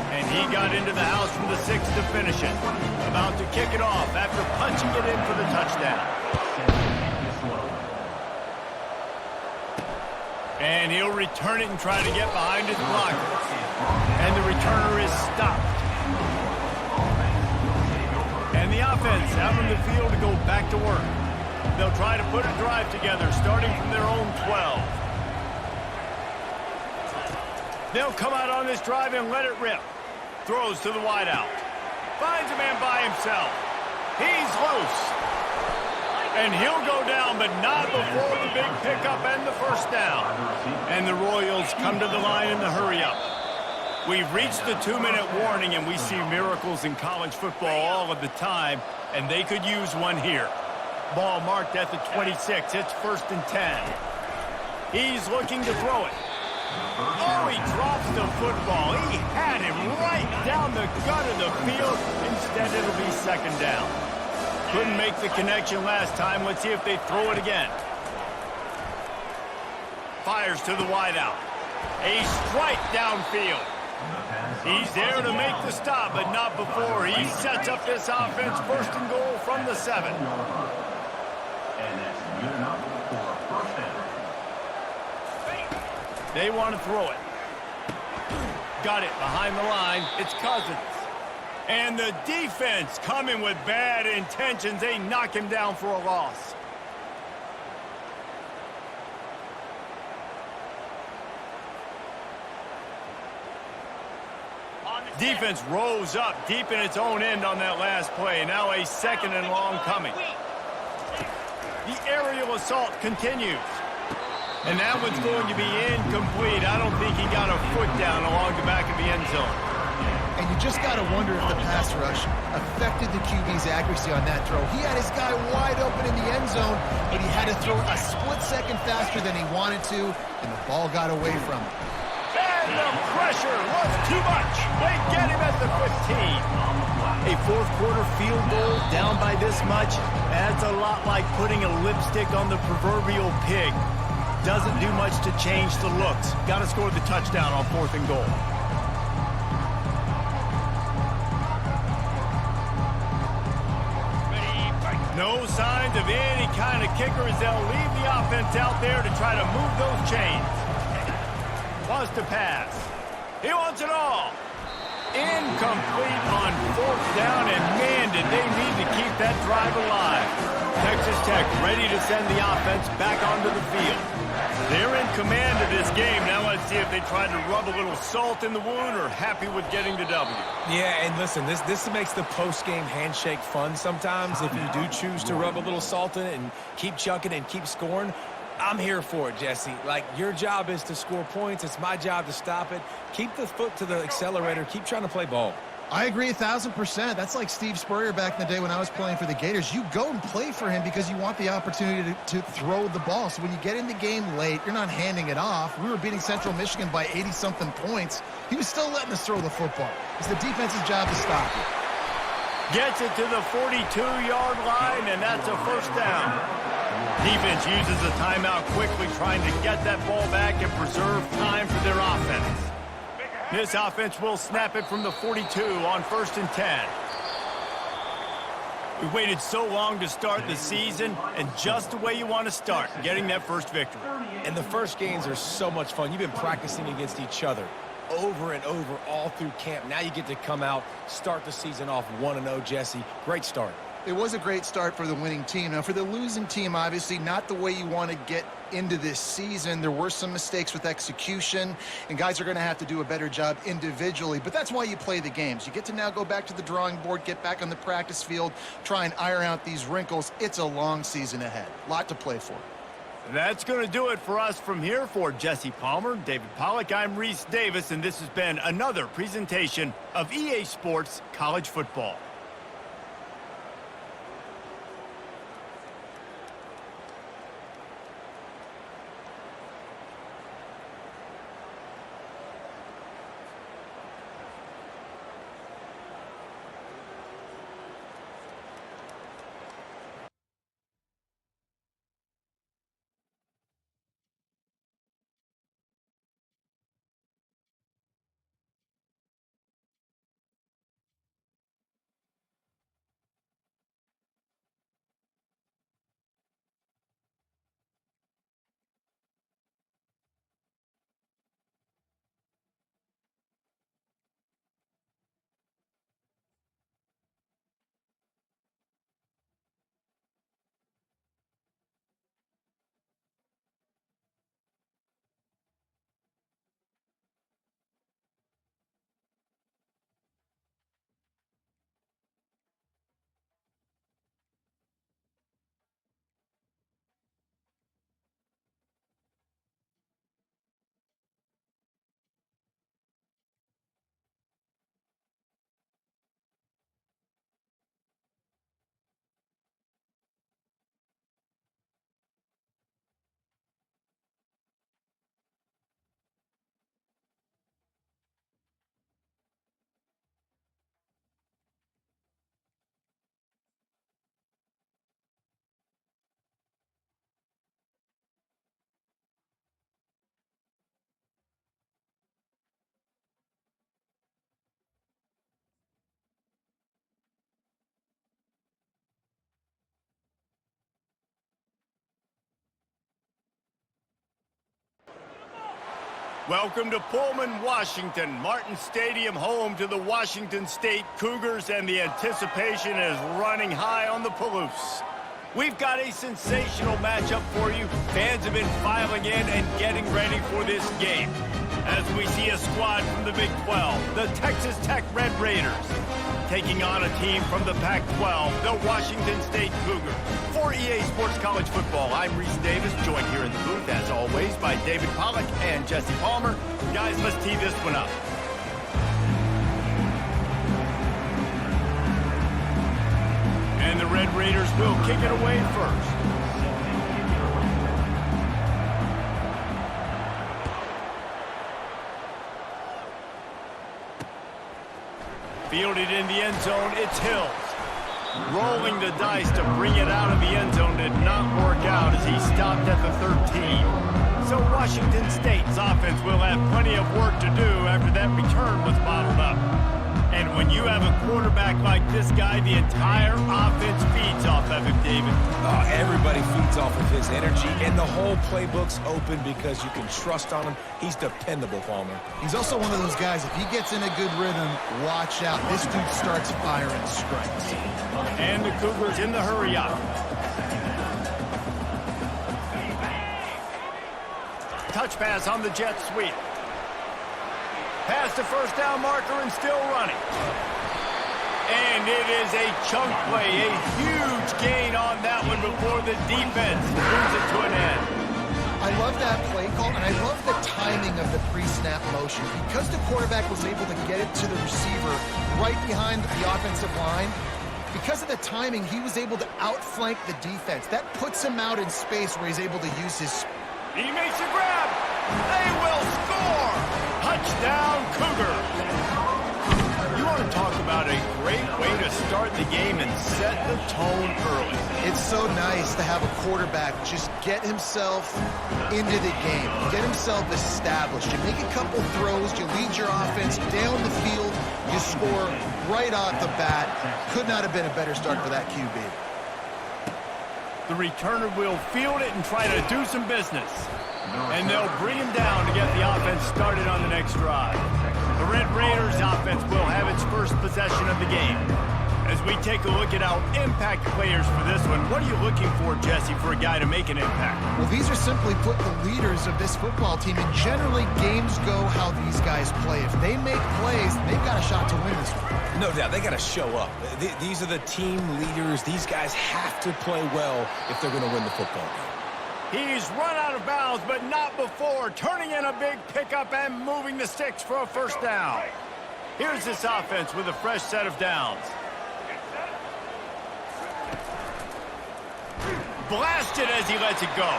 And he got into the house from the 6 to finish it. About to kick it off after punching it in for the touchdown. And he'll return it and try to get behind his blockers. And the returner is stopped. And the offense out on the field to go back to work. They'll try to put a drive together, starting from their own 12. They'll come out on this drive and let it rip. Throws to the wideout. Finds a man by himself. He's loose. And he'll go down, but not before the big pickup and the first down. And the Royals come to the line in the hurry-up. We've reached the 2-minute warning, and we see miracles in college football all of the time, and they could use one here. Ball marked at the 26. It's 1st and 10. He's looking to throw it. Oh, he drops the football. He had him right down the gut of the field. Instead, it'll be 2nd down. Couldn't make the connection last time. Let's see if they throw it again. Fires to the wideout. A strike downfield. He's there to make the stop, but not before. He sets up this offense, first and goal from the 7. And that's good enough for a first down. They want to throw it. Got it behind the line. It's Cousins. And the defense coming with bad intentions. They knock him down for a loss. Defense rose up deep in its own end on that last play. Now a 2nd and long coming. The aerial assault continues. And that one's going to be incomplete. I don't think he got a foot down along the back of the end zone. And you just got to wonder if the pass rush affected the QB's accuracy on that throw. He had his guy wide open in the end zone, but he had to throw a split second faster than he wanted to, and the ball got away from him. And the pressure was too much. They get him at the 15. A fourth quarter field goal down by this much, that's a lot like putting a lipstick on the proverbial pig. Doesn't do much to change the looks. Got to score the touchdown on 4th and goal. No signs of any kind of kickers. They'll leave the offense out there to try to move those chains. Wants to pass. He wants it all. Incomplete on 4th down, and man, did they need to keep that drive alive. Texas Tech ready to send the offense back onto the field. They're in command of this game. Now let's see if they try to rub a little salt in the wound or happy with getting the W. Yeah, and listen, this makes the post-game handshake fun sometimes. If you do choose to rub a little salt in it and keep chucking and keep scoring, I'm here for it, Jesse. Like, your job is to score points. It's my job to stop it. Keep the foot to the accelerator. Keep trying to play ball. I agree 1,000%. That's like Steve Spurrier back in the day when I was playing for the Gators. You go and play for him because you want the opportunity to throw the ball. So when you get in the game late, you're not handing it off. We were beating Central Michigan by 80-something points. He was still letting us throw the football. It's the defense's job to stop it. Gets it to the 42-yard line, and that's a first down. Defense uses a timeout quickly, trying to get that ball back and preserve time for their offense. This offense will snap it from the 42 on 1st and 10. We waited so long to start the season, and just the way you want to start, getting that first victory. And the first games are so much fun. You've been practicing against each other over and over all through camp. Now you get to come out, start the season off 1-0, Jesse. Great start. It was a great start for the winning team. Now, for the losing team, obviously, not the way you want to get into this season. There were some mistakes with execution, and guys are going to have to do a better job individually. But that's why you play the games. You get to now go back to the drawing board, get back on the practice field, try and iron out these wrinkles. It's a long season ahead. A lot to play for. That's going to do it for us from here. For Jesse Palmer, David Pollack, I'm Reese Davis, and this has been another presentation of EA Sports College Football. Welcome to Pullman, Washington. Martin Stadium, home to the Washington State Cougars, and the anticipation is running high on the Palouse. We've got a sensational matchup for you. Fans have been filing in and getting ready for this game. As we see a squad from the Big 12, the Texas Tech Red Raiders, taking on a team from the Pac-12, the Washington State Cougars. For EA Sports College Football, I'm Reese Davis, joined here in the booth, as always, by David Pollack and Jesse Palmer. Guys, let's tee this one up. And the Red Raiders will kick it away first. Fielded in the end zone, it's Hills. Rolling the dice to bring it out of the end zone did not work out as he stopped at the 13. So Washington State's offense will have plenty of work to do after that return was bottled up. And when you have a quarterback like this guy, the entire offense feeds off of him, David. Oh, everybody feeds off of his energy, and the whole playbook's open because you can trust on him. He's dependable, Palmer. He's also one of those guys, if he gets in a good rhythm, watch out. This dude starts firing strikes. And the Cougars in the hurry up. Touch pass on the jet sweep. Past the first down marker and still running. And it is a chunk play, a huge gain on that one before the defense moves it to an end. I love that play call, and I love the timing of the pre-snap motion. Because the quarterback was able to get it to the receiver right behind the offensive line, because of the timing, he was able to outflank the defense. That puts him out in space where he's able to use his... He makes a grab. They will score. Touchdown, Cougars. You want to talk about a great way to start the game and set the tone early. It's so nice to have a quarterback just get himself into the game, get himself established. You make a couple throws, you lead your offense down the field, you score right off the bat. Could not have been a better start for that QB. The returner will field it and try to do some business. And they'll bring him down to get the offense started on the next drive. The Red Raiders offense will have its first possession of the game. As we take a look at our impact players for this one, what are you looking for, Jesse, for a guy to make an impact? Well, these are simply put the leaders of this football team, and generally games go how these guys play. If they make plays, they've got a shot to win this one. No doubt, they got to show up. These are the team leaders. These guys have to play well if they're going to win the football game. He's run out of bounds, but not before, turning in a big pickup and moving the sticks for a first down. Here's this offense with a fresh set of downs. Blasted as he lets it go.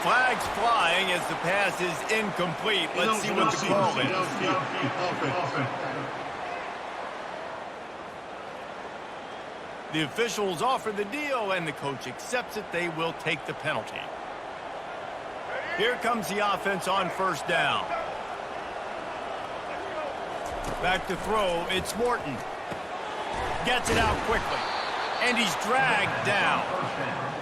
Flags flying as the pass is incomplete. Let's see what the call is. The officials offer the deal, and the coach accepts it. They will take the penalty. Here comes the offense on first down. Back to throw, it's Morton. Gets it out quickly, and he's dragged down.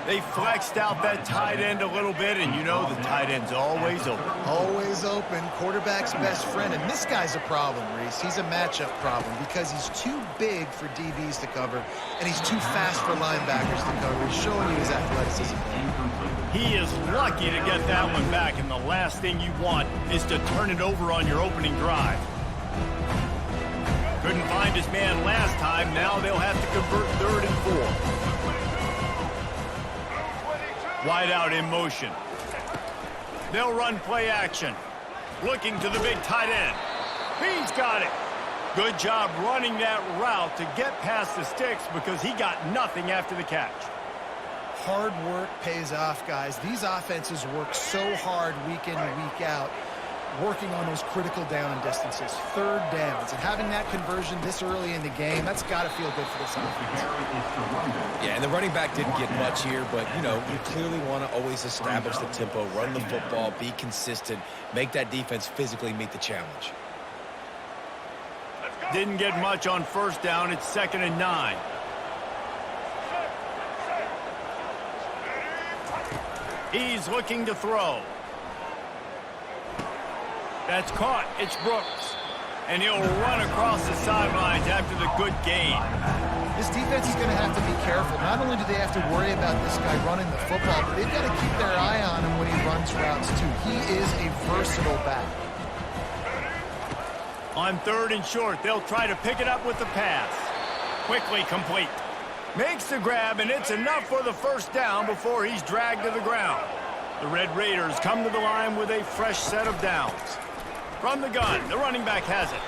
They flexed out that tight end a little bit, and you know the tight end's always open. Always open, quarterback's best friend. And this guy's a problem, Reese. He's a matchup problem because he's too big for DBs to cover, and he's too fast for linebackers to cover. He's showing you his athleticism. He is lucky to get that one back, and the last thing you want is to turn it over on your opening drive. Couldn't find his man last time. Now they'll have to convert 3rd and 4. Wide out in motion. They'll run play action. Looking to the big tight end. He's got it. Good job running that route to get past the sticks because he got nothing after the catch. Hard work pays off, guys. These offenses work so hard week in and week out, working on those critical down distances, 3rd downs, and having that conversion this early in the game, that's got to feel good for this offense. Yeah, and the running back didn't get much here, but, you know, you clearly want to always establish the tempo, run the football, be consistent, make that defense physically meet the challenge. Didn't get much on first down. It's 2nd and 9. He's looking to throw. That's caught. It's Brooks. And he'll run across the sidelines after the good gain. This defense is going to have to be careful. Not only do they have to worry about this guy running the football, but they've got to keep their eye on him when he runs routes too. He is a versatile back. On 3rd and short, they'll try to pick it up with the pass. Quickly complete. Makes the grab, and it's enough for the first down before he's dragged to the ground. The Red Raiders come to the line with a fresh set of downs. From the gun, the running back has it.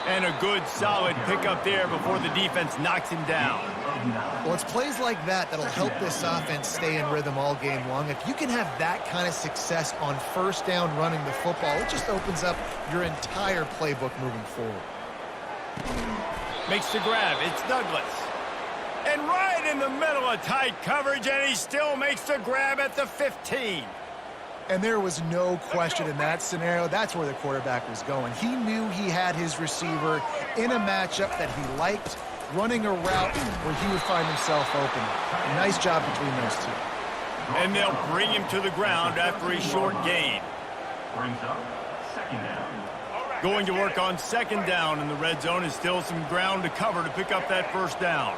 And a good, solid pickup there before the defense knocks him down. Well, it's plays like that that'll help this offense stay in rhythm all game long. If you can have that kind of success on 1st down running the football, it just opens up your entire playbook moving forward. Makes the grab. It's Douglas. And right in the middle of tight coverage, and he still makes the grab at the 15. And there was no question in that scenario. That's where the quarterback was going. He knew he had his receiver in a matchup that he liked, running a route where he would find himself open. A nice job between those two. And they'll bring him to the ground after a short gain. Brings up 2nd down. Going to work on 2nd down, and the red zone is still some ground to cover to pick up that 1st down.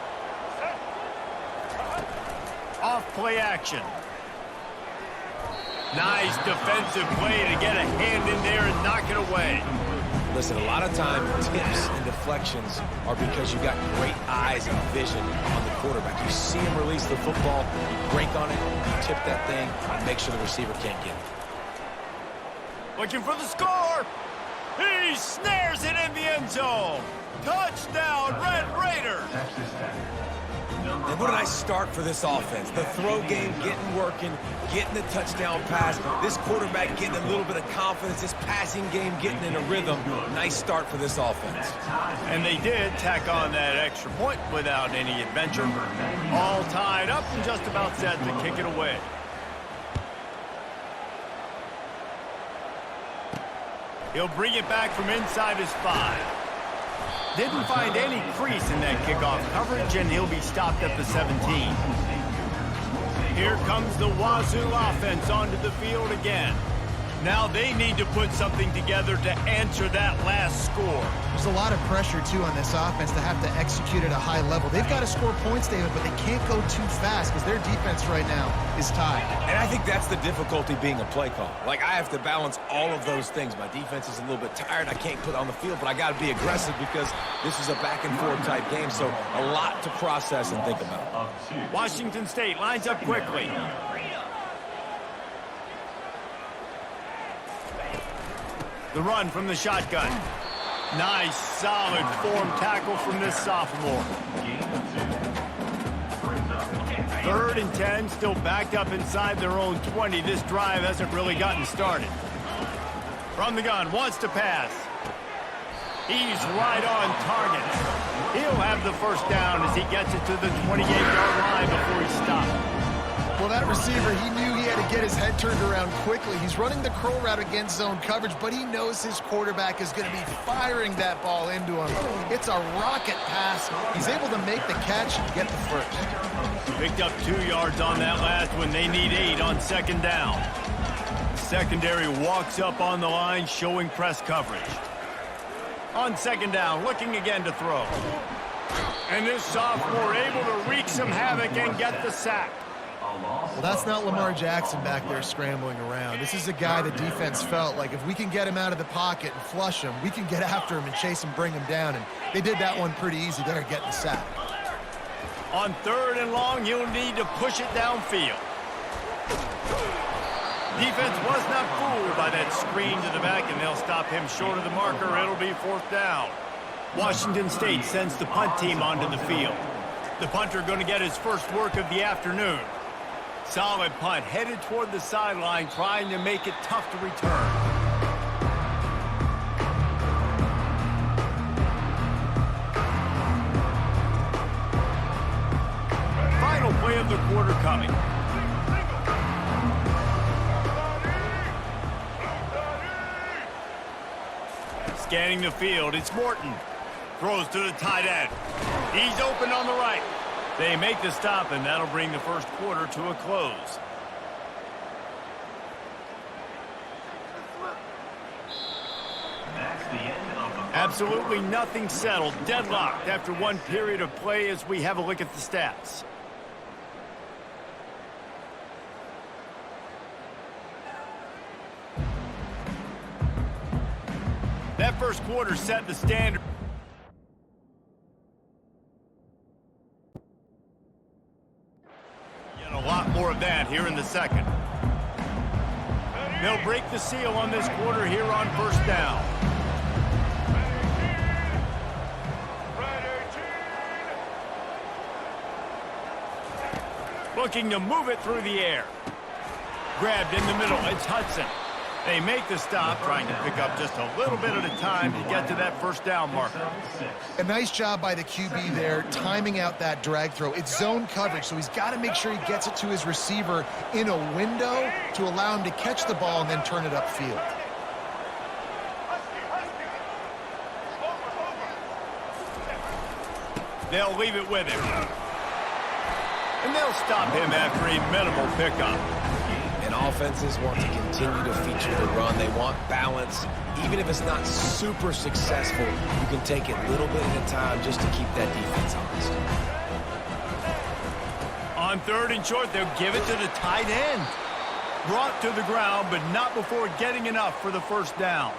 Off play action. Nice defensive play to get a hand in there and knock it away. Listen, a lot of time, tips and deflections are because you got great eyes and vision on the quarterback. You see him release the football, you break on it, you tip that thing, and make sure the receiver can't get it. Looking for the score. He snares it in the end zone. Touchdown, Red Raiders. Texas Tech. And what a nice start for this offense. The throw game getting working, getting the touchdown pass. This quarterback getting a little bit of confidence. This passing game getting in a rhythm. Nice start for this offense. And they did tack on that extra point without any adventure. All tied up and just about set to kick it away. He'll bring it back from inside his 5. Didn't find any crease in that kickoff coverage, and he'll be stopped at the 17. Here comes the Wazoo offense onto the field again. Now they need to put something together to answer that last score. There's a lot of pressure, too, on this offense to have to execute at a high level. They've got to score points, David, but they can't go too fast because their defense right now is tied. And I think that's the difficulty being a play call. Like, I have to balance all of those things. My defense is a little bit tired. I can't put it on the field, but I got to be aggressive because this is a back-and-forth type game, so a lot to process and think about. Washington State lines up quickly. The run from the shotgun. Nice, solid form tackle from this sophomore. 3rd and 10, still backed up inside their own 20. This drive hasn't really gotten started. From the gun, wants to pass. He's right on target. He'll have the 1st down as he gets it to the 28-yard line before he stops. Well, that receiver, he knew he had to get his head turned around quickly. He's running the curl route against zone coverage, but he knows his quarterback is going to be firing that ball into him. It's a rocket pass. He's able to make the catch and get the 1st. Picked up 2 yards on that last one. They need 8 on 2nd down. Secondary walks up on the line, showing press coverage. On 2nd down, looking again to throw. And this sophomore able to wreak some havoc and get the sack. Well, that's not Lamar Jackson back there scrambling around. This is a guy the defense felt like if we can get him out of the pocket and flush him, we can get after him and chase him, bring him down. And they did that one pretty easy there, getting the sack. On 3rd and long, he'll need to push it downfield. Defense was not fooled by that screen to the back, and they'll stop him short of the marker. It'll be 4th down. Washington State sends the punt team onto the field. The punter going to get his first work of the afternoon. Solid punt, headed toward the sideline, trying to make it tough to return. Final play of the quarter coming. Scanning the field, it's Morton. Throws to the tight end. He's open on the right. They make the stop, and that'll bring the first quarter to a close. Absolutely nothing settled. Deadlocked after one period of play as we have a look at the stats. That first quarter set the standard. Yet a lot more of that here in the second. They'll break the seal on this quarter here on first down. Looking to move it through the air. Grabbed in the middle. It's Hudson. They make the stop, trying to pick up just a little bit at a time to get to that first down marker. A nice job by the QB there, timing out that drag throw. It's zone coverage, so he's got to make sure he gets it to his receiver in a window to allow him to catch the ball and then turn it upfield. They'll leave it with him. And they'll stop him after a minimal pickup. And offenses want to continue to feature the run. They want balance. Even if it's not super successful, you can take it little bit at a time just to keep that defense honest. On third and short, they'll give it to the tight end. Brought to the ground, but not before getting enough for the first down.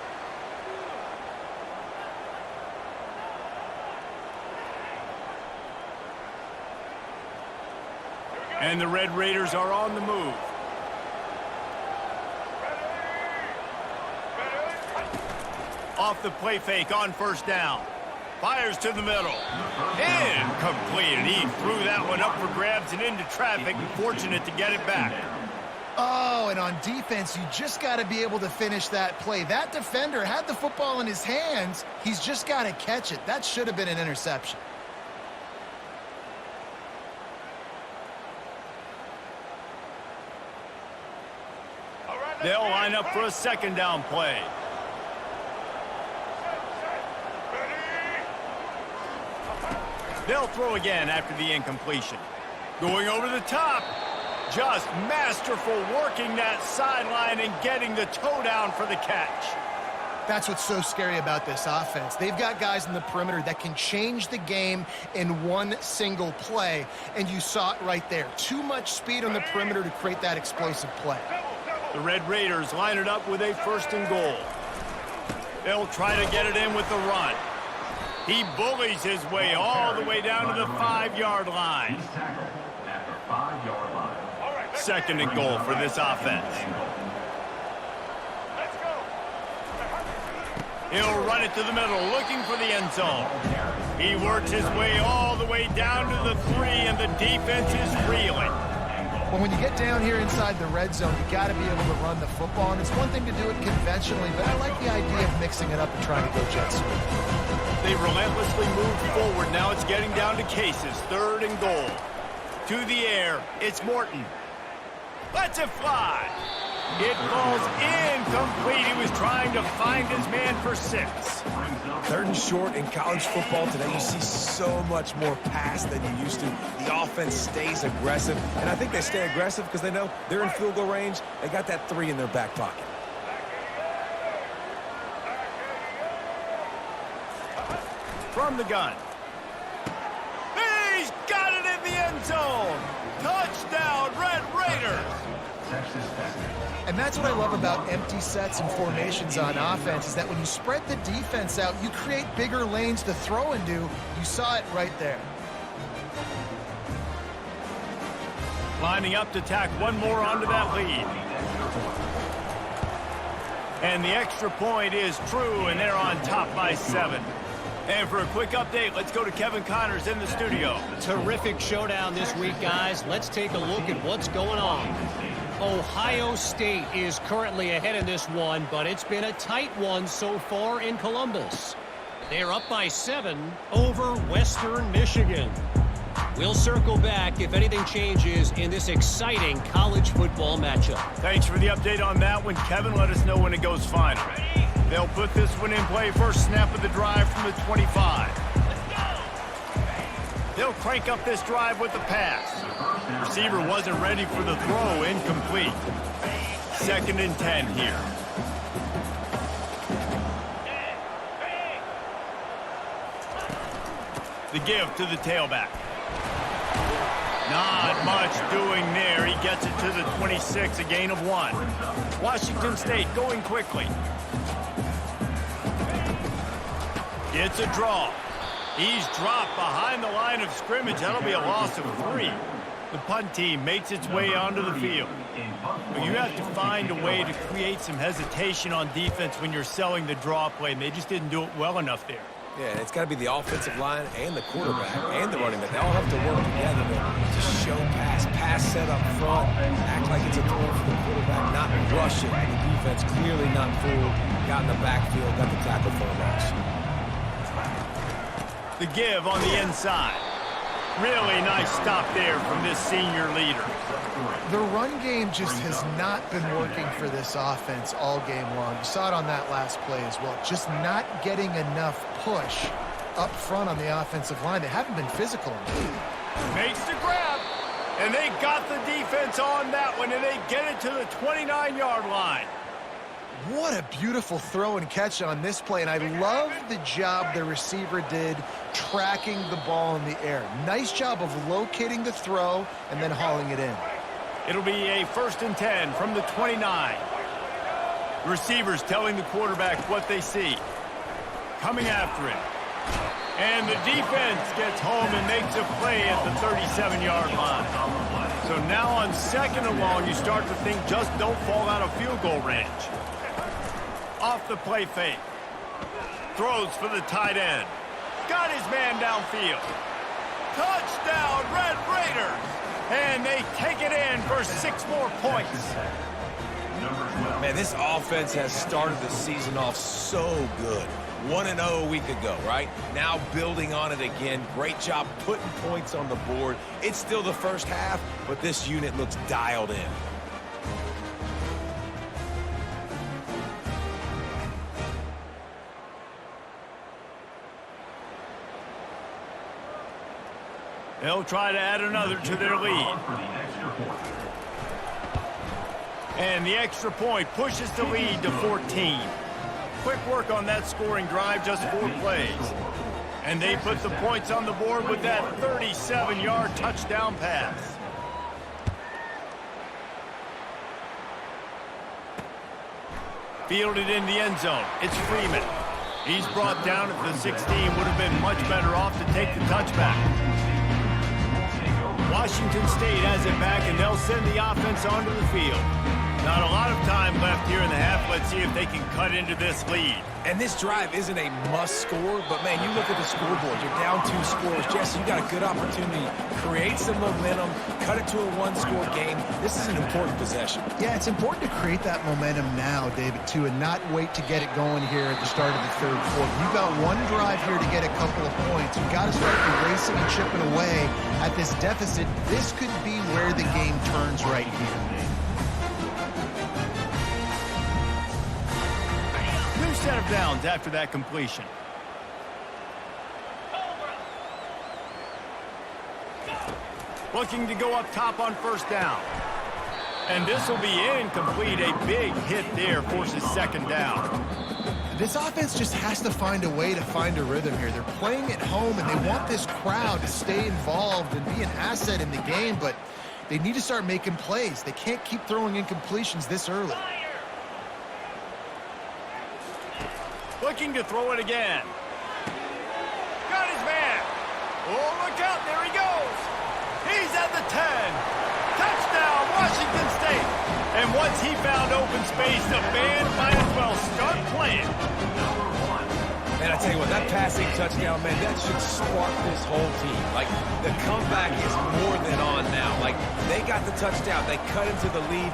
And the Red Raiders are on the move. Off the play fake on first down. Fires to the middle. Incomplete. And he threw that one up for grabs and into traffic. Fortunate to get it back. Oh, and on defense, you just got to be able to finish that play. That defender had the football in his hands. He's just got to catch it. That should have been an interception. They'll line up for a second down play. They'll throw again after the incompletion. Going over the top. Just masterful working that sideline and getting the toe down for the catch. That's what's so scary about this offense. They've got guys in the perimeter that can change the game in one single play, and you saw it right there. Too much speed on the perimeter to create that explosive play. The Red Raiders line it up with a first and goal. They'll try to get it in with the run. He bullies his way all the way down to the 5-yard line. He's tackled at the 5-yard line. Second and goal for this offense. He'll run it to the middle, looking for the end zone. He works his way all the way down to the 3, and the defense is reeling. Well, when you get down here inside the red zone, you got to be able to run the football, and it's one thing to do it conventionally, but I like the idea of mixing it up and trying to go jet sweep. They relentlessly move forward. Now it's getting down to Cases. Third and goal. To the air. It's Morton. Lets it fly. It falls incomplete. He was trying to find his man for 6. Third and short in college football today, you see so much more pass than you used to. The offense stays aggressive, and I think they stay aggressive because they know they're in field goal range. They got that 3 in their back pocket. From the gun. He's got it in the end zone. Touchdown, Red Raiders. Texas Tech. And that's what I love about empty sets and formations on offense, is that when you spread the defense out, you create bigger lanes to throw into. You saw it right there. Lining up to tack one more onto that lead. And the extra point is true, and they're on top by 7. And for a quick update, let's go to Kevin Connors in the studio. Terrific showdown this week, guys. Let's take a look at what's going on. Ohio State is currently ahead in this one, but it's been a tight one so far in Columbus. They're up by 7 over Western Michigan. We'll circle back if anything changes in this exciting college football matchup. Thanks for the update on that one, Kevin. Let us know when it goes final. They'll put this one in play. First snap of the drive from the 25. They'll crank up this drive with the pass. Receiver wasn't ready for the throw. Incomplete. Second and 10 here. The give to the tailback. Not much doing there. He gets it to the 26, a gain of 1. Washington State going quickly. It's a draw. He's dropped behind the line of scrimmage. That'll be a loss of 3. The punt team makes its way onto the field. But you have to find a way to create some hesitation on defense when you're selling the draw play, and they just didn't do it well enough there. Yeah, it's got to be the offensive line and the quarterback and the running back. They all have to work together to show pass set up front, act like it's a throw for the quarterback, not rush it. The defense clearly not fooled, got in the backfield, got the tackle for a loss. The give on the inside. Really nice stop there from this senior leader. The run game just has not been working for this offense all game long. You saw it on that last play as well. Just not getting enough push up front on the offensive line. They haven't been physical enough. Makes the grab, and they got the defense on that one, and they get it to the 29-yard line. What a beautiful throw and catch on this play, and I love the job the receiver did tracking the ball in the air. Nice job of locating the throw and then hauling it in. It'll be a 1st and 10 from the 29. Receivers telling the quarterback what they see. Coming after him. And the defense gets home and makes a play at the 37-yard line. So now on 2nd and long, you start to think just don't fall out of field goal range. Off the play fake. Throws for the tight end. Got his man downfield. Touchdown, Red Raiders! And they take it in for 6 more points. Man, this offense has started the season off so good. 1-0 a week ago, right? Now building on it again. Great job putting points on the board. It's still the first half, but this unit looks dialed in. They'll try to add another to their lead. And the extra point pushes the lead to 14. Quick work on that scoring drive, just 4 plays. And they put the points on the board with that 37-yard touchdown pass. Fielded in the end zone. It's Freeman. He's brought down at the 16. Would have been much better off to take the touchback. Washington State has it back, and they'll send the offense onto the field. Not a lot of time left here in the half. Let's see if they can cut into this lead. And this drive isn't a must score, but man, you look at the scoreboard, you're down 2 scores. Jesse, you got a good opportunity. Create some momentum, cut it to a 1-score game. This is an important possession. Yeah, it's important to create that momentum now, David, too, and not wait to get it going here at the start of the 3rd quarter. You've got 1 drive here to get a couple of points. You've got to start erasing and chipping away at this deficit. This could be where the game turns right here. New set of downs after that completion. Looking to go up top on 1st down. And this will be incomplete. A big hit there forces 2nd down. This offense just has to find a way to find a rhythm here. They're playing at home, and they want this crowd to stay involved and be an asset in the game, but they need to start making plays. They can't keep throwing incompletions this early. Looking to throw it again. Got his man. Oh, look out. There he goes. He's at the 10. Touchdown, Washington State. And once he found open space, the band might as well start playing. Man, I tell you what, that passing touchdown, man, that should spark this whole team. Like, the comeback is more than on now. Like, they got the touchdown. They cut into the lead.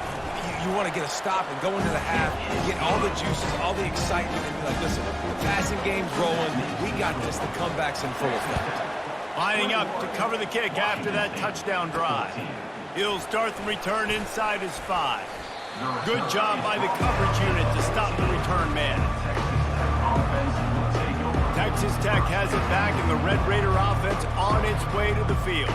You want to get a stop and go into the half, get all the juices, all the excitement, and be like, listen, the passing game's rolling. We got this. The comeback's in full effect. Lining up to cover the kick after that touchdown drive. He'll start the return inside his 5. Good job by the coverage unit to stop the return man. Texas Tech has it back, and the Red Raider offense on its way to the field.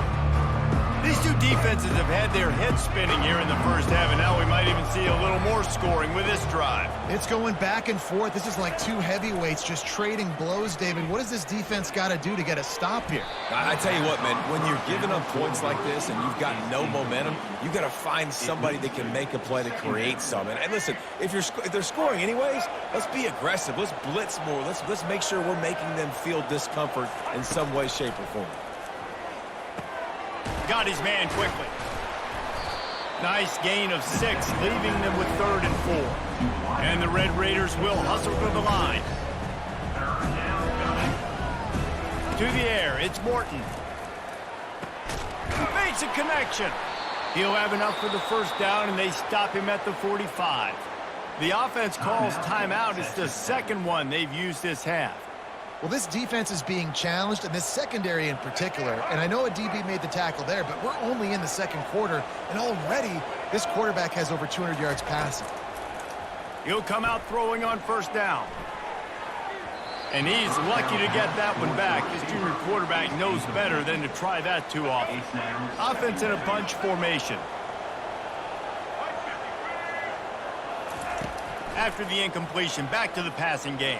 These two defenses have had their heads spinning here in the first half, and now we might even see a little more scoring with this drive. It's going back and forth. This is like two heavyweights just trading blows, David. What does this defense got to do to get a stop here? I tell you what, man, when you're giving up points like this and you've got no momentum, you've got to find somebody that can make a play to create some. And listen, if they're scoring anyways, let's be aggressive. Let's blitz more. Let's make sure we're making them feel discomfort in some way, shape, or form. Got his man quickly. Nice gain of 6, leaving them with 3rd and 4. And the Red Raiders will hustle to the line. To the air, it's Morton. Makes a connection. He'll have enough for the first down, and they stop him at the 45. The offense calls timeout. It's the second one they've used this half. Well, this defense is being challenged, and this secondary in particular. And I know a DB made the tackle there, but we're only in the second quarter, and already this quarterback has over 200 yards passing. He'll come out throwing on first down. And he's lucky to get that one back. His junior quarterback knows better than to try that too often. Offense in a bunch formation. After the incompletion, back to the passing game.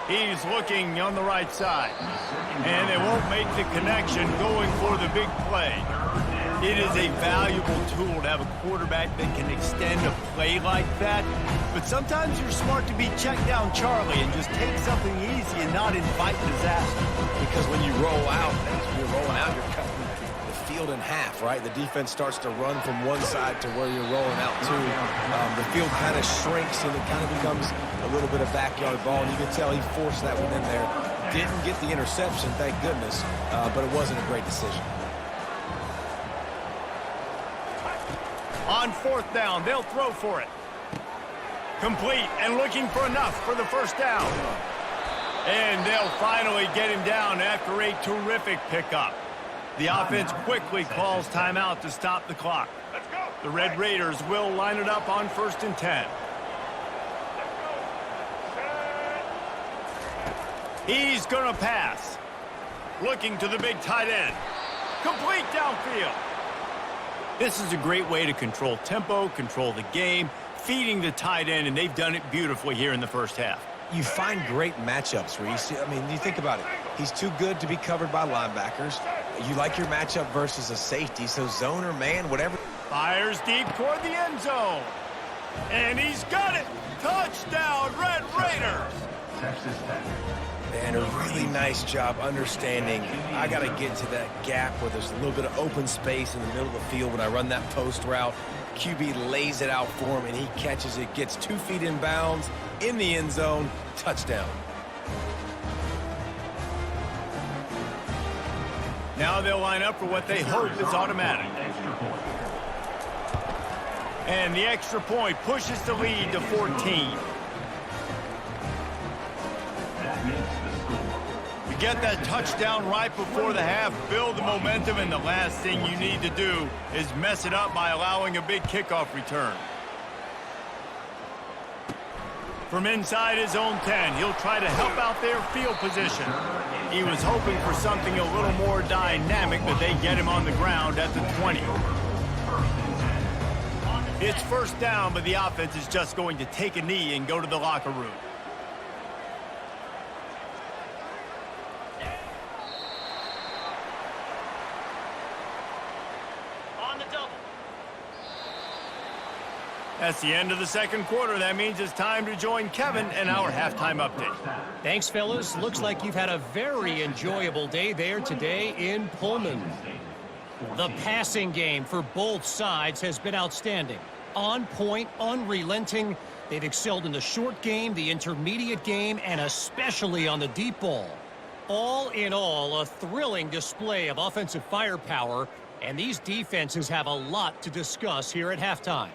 He's looking on the right side. And they won't make the connection going for the big play. It is a valuable tool to have a quarterback that can extend a play like that. But sometimes you're smart to be check down Charlie and just take something easy and not invite disaster. Because when you roll out, you're cutting the field in half, right? The defense starts to run from one side to where you're rolling out to. The field kind of shrinks and it kind of becomes a little bit of backyard ball. And you can tell he forced that one in there. Didn't get the interception, thank goodness, but it wasn't a great decision. On fourth down, they'll throw for it. Complete and looking for enough for the first down. And they'll finally get him down after a terrific pickup. The offense quickly calls timeout to stop the clock. The Red Raiders will line it up on 1st and 10. He's going to pass. Looking to the big tight end. Complete downfield. This is a great way to control tempo, control the game, feeding the tight end, and they've done it beautifully here in the first half. You find great matchups, Reese. I mean, you think about it. He's too good to be covered by linebackers. You like your matchup versus a safety, so zone or man, whatever. Fires deep toward the end zone. And he's got it. Touchdown, Red Raiders. Texas Tech. And a really nice job understanding I got to get to that gap where there's a little bit of open space in the middle of the field when I run that post route. QB lays it out for him, and he catches it, gets 2 feet in bounds, in the end zone, touchdown. Now they'll line up for what they hope is automatic. And the extra point pushes the lead to 14. Get that touchdown right before the half, build the momentum, and the last thing you need to do is mess it up by allowing a big kickoff return. From inside his own 10, he'll try to help out their field position. He was hoping for something a little more dynamic, but they get him on the ground at the 20. It's first down, but the offense is just going to take a knee and go to the locker room. That's the end of the second quarter. That means it's time to join Kevin and our halftime update. Thanks, fellas. Looks like you've had a very enjoyable day there today in Pullman. The passing game for both sides has been outstanding. On point, unrelenting. They've excelled in the short game, the intermediate game, and especially on the deep ball. All in all, a thrilling display of offensive firepower, and these defenses have a lot to discuss here at halftime.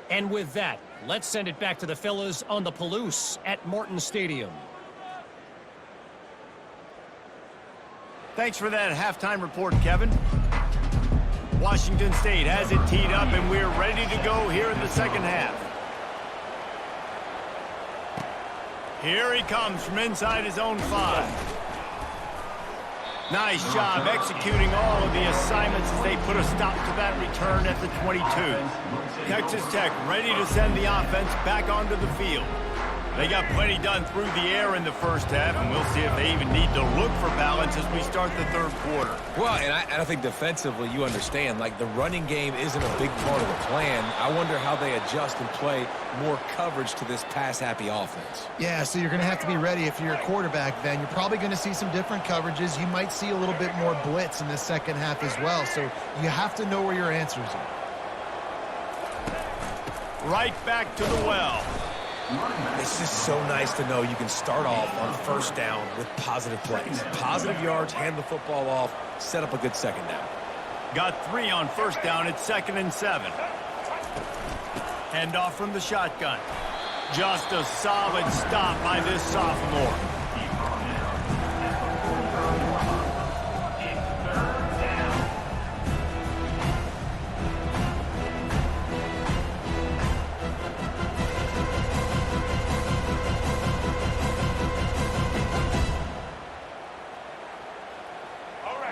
And with that, let's send it back to the fellas on the Palouse at Morton Stadium. Thanks for that halftime report, Kevin. Washington State has it teed up, and we're ready to go here in the second half. Here he comes from inside his own 5. Nice job executing all of the assignments as they put a stop to that return at the 22. Texas Tech ready to send the offense back onto the field. They got plenty done through the air in the first half, and we'll see if they even need to look for balance as we start the third quarter. Well, and I think defensively, you understand, like the running game isn't a big part of the plan. I wonder how they adjust and play more coverage to this pass-happy offense. Yeah, so you're going to have to be ready if you're a quarterback then. You're probably going to see some different coverages. You might see a little bit more blitz in the second half as well, so you have to know where your answers are. Right back to the well. It's just so nice to know you can start off on first down with positive plays. Positive yards, hand the football off, set up a good second down. Got 3 on first down. It's 2nd and 7. Hand off from the shotgun. Just a solid stop by this sophomore.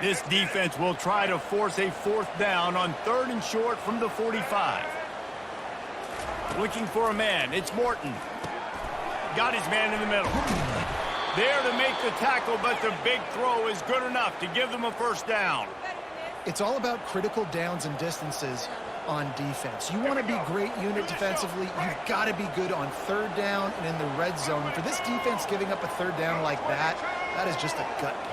This defense will try to force a 4th down on 3rd and short from the 45. Looking for a man. It's Morton. Got his man in the middle. There to make the tackle, but the big throw is good enough to give them a first down. It's all about critical downs and distances on defense. You want to be great unit defensively, you've got to be good on 3rd down and in the red zone. For this defense giving up a 3rd down like that, that is just a gut punch.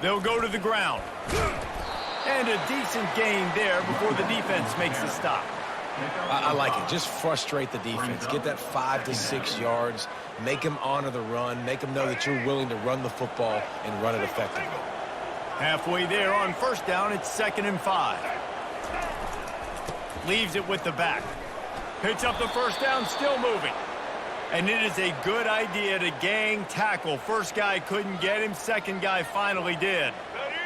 They'll go to the ground. And a decent gain there before the defense makes the stop. I like it. Just frustrate the defense. Get that 5 to 6 yards. Make them honor the run. Make them know that you're willing to run the football and run it effectively. Halfway there on first down, it's 2nd and 5. Leaves it with the back. Picks up the first down, still moving. And it is a good idea to gang tackle. First guy couldn't get him. Second guy finally did.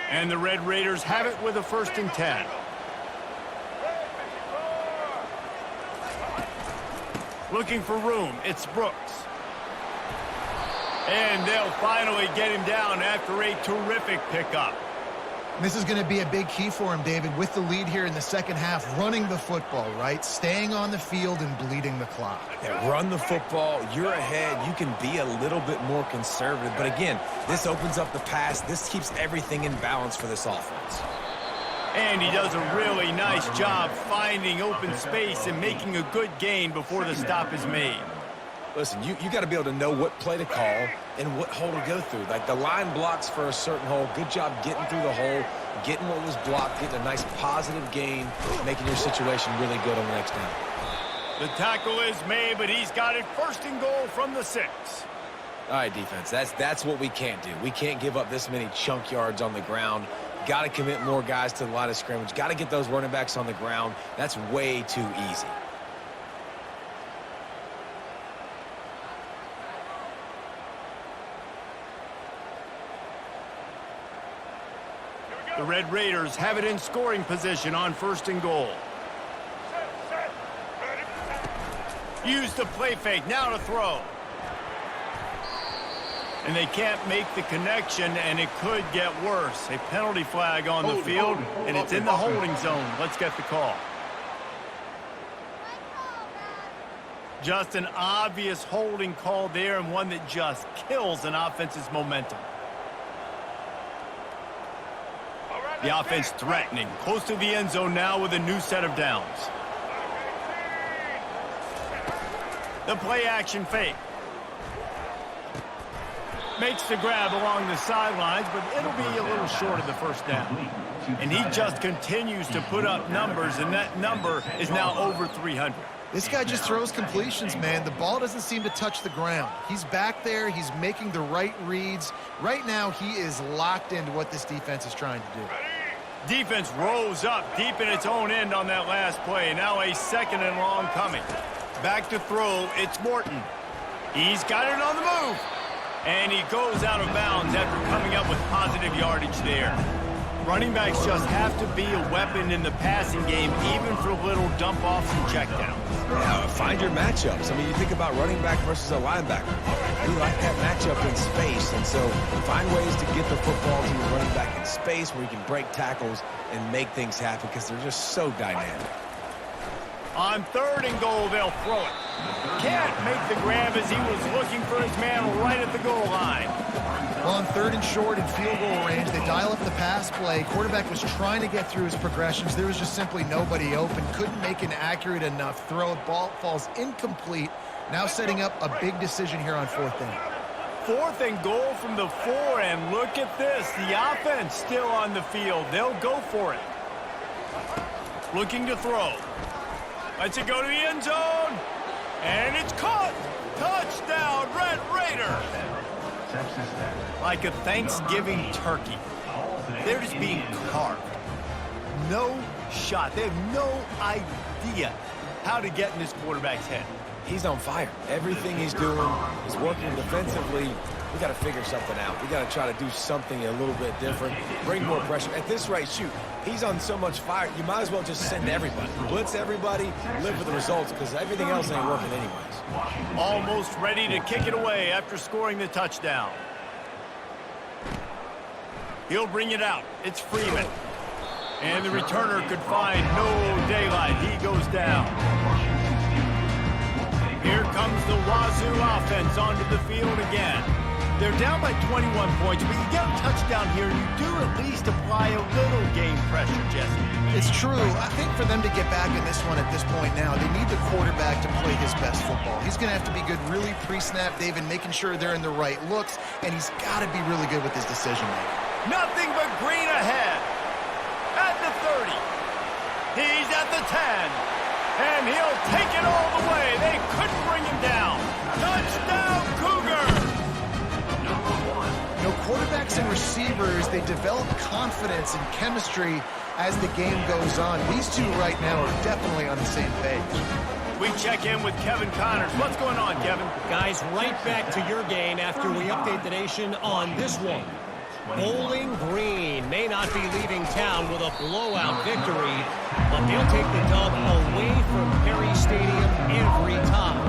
And the Red Raiders have it with a 1st and 10. Looking for room. It's Brooks. And they'll finally get him down after a terrific pickup. This is going to be a big key for him, David, with the lead here in the second half, running the football, right? Staying on the field and bleeding the clock. Yeah, run the football. You're ahead. You can be a little bit more conservative. But again, this opens up the pass. This keeps everything in balance for this offense. And he does a really nice job finding open space and making a good gain before the stop is made. Listen, you got to be able to know what play to call and what hole to go through. Like the line blocks for a certain hole. Good job getting through the hole, getting what was blocked, getting a nice positive gain, making your situation really good on the next down. The tackle is made, but he's got it 1st and goal from the 6. All right, defense, that's what we can't do. We can't give up this many chunk yards on the ground. Got to commit more guys to the line of scrimmage. Got to get those running backs on the ground. That's way too easy. The Red Raiders have it in scoring position on 1st and goal. Use the play fake, now to throw. And they can't make the connection, and it could get worse. A penalty flag on the field, and it's in the holding zone. Let's get the call. Just an obvious holding call there, and one that just kills an offense's momentum. The offense threatening, close to the end zone now with a new set of downs. The play action fake. Makes the grab along the sidelines, but it'll be a little short of the first down. And he just continues to put up numbers, and that number is now over 300. This guy just throws completions, man. The ball doesn't seem to touch the ground. He's back there. He's making the right reads. Right now, he is locked into what this defense is trying to do. Defense rolls up deep in its own end on that last play. Now a 2nd and long coming. Back to throw. It's Morton. He's got it on the move. And he goes out of bounds after coming up with positive yardage there. Running backs just have to be a weapon in the passing game, even for little dump-offs and checkdowns. Yeah, find your matchups. I mean, you think about running back versus a linebacker. You like that matchup in space, and so find ways to get the football to your running back in space where you can break tackles and make things happen because they're just so dynamic. On 3rd and goal, they'll throw it. Can't make the grab as he was looking for his man right at the goal line. Well, on 3rd and short in field goal range, they dial up the pass play. Quarterback was trying to get through his progressions. There was just simply nobody open. Couldn't make an accurate enough throw. Ball falls incomplete. Now setting up a big decision here on 4th down. 4th and goal from the 4, and look at this. The offense still on the field. They'll go for it. Looking to throw. Lets it go to the end zone. And it's caught. Touchdown, Red Raider. Like a Thanksgiving turkey. They're just being carved. No shot. They have no idea how to get in this quarterback's head. He's on fire. Everything he's doing is working defensively. We got to figure something out. We got to try to do something a little bit different, bring more pressure. At this rate, shoot, he's on so much fire, you might as well just send everybody. Blitz everybody, live with the results, because everything else ain't working anyways. Almost ready to kick it away after scoring the touchdown. He'll bring it out. It's Freeman. And the returner could find no daylight. He goes down. Here comes the Wazoo offense onto the field again. They're down by 21 points, but you get a touchdown here, and you do at least apply a little game pressure, Jesse. It's true. I think for them to get back in this one at this point now, they need the quarterback to play his best football. He's going to have to be good really pre-snap, David, making sure they're in the right looks, and he's got to be really good with his decision-making. Nothing but green ahead. At the 30. He's at the 10. And he'll take it all the way. They couldn't bring him down. Touchdown, Cougars! You know, quarterbacks and receivers, they develop confidence and chemistry as the game goes on. These two right now are definitely on the same page. We check in with Kevin Connors. What's going on, Kevin? Guys, right back to your game after we update the nation on this one. Bowling Green may not be leaving town with a blowout victory, but they'll take the dub away from Perry Stadium every time.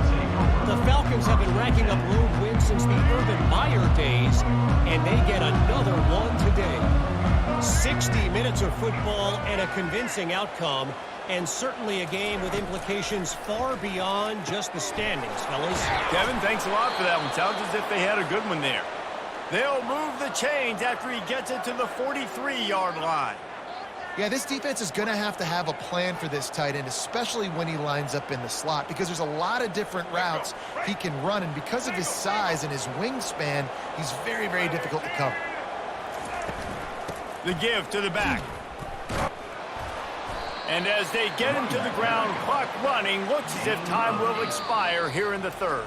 The Falcons have been racking up road wins since the Urban Meyer days, and they get another one today. 60 minutes of football and a convincing outcome, and certainly a game with implications far beyond just the standings, fellas. Kevin, thanks a lot for that one. Sounds as if they had a good one there. They'll move the chains after he gets it to the 43-yard line. Yeah, this defense is going to have a plan for this tight end, especially when he lines up in the slot, because there's a lot of different routes he can run, and because of his size and his wingspan, he's very, very difficult to cover. The give to the back. And as they get him to the ground, clock running, looks as if time will expire here in the 3rd.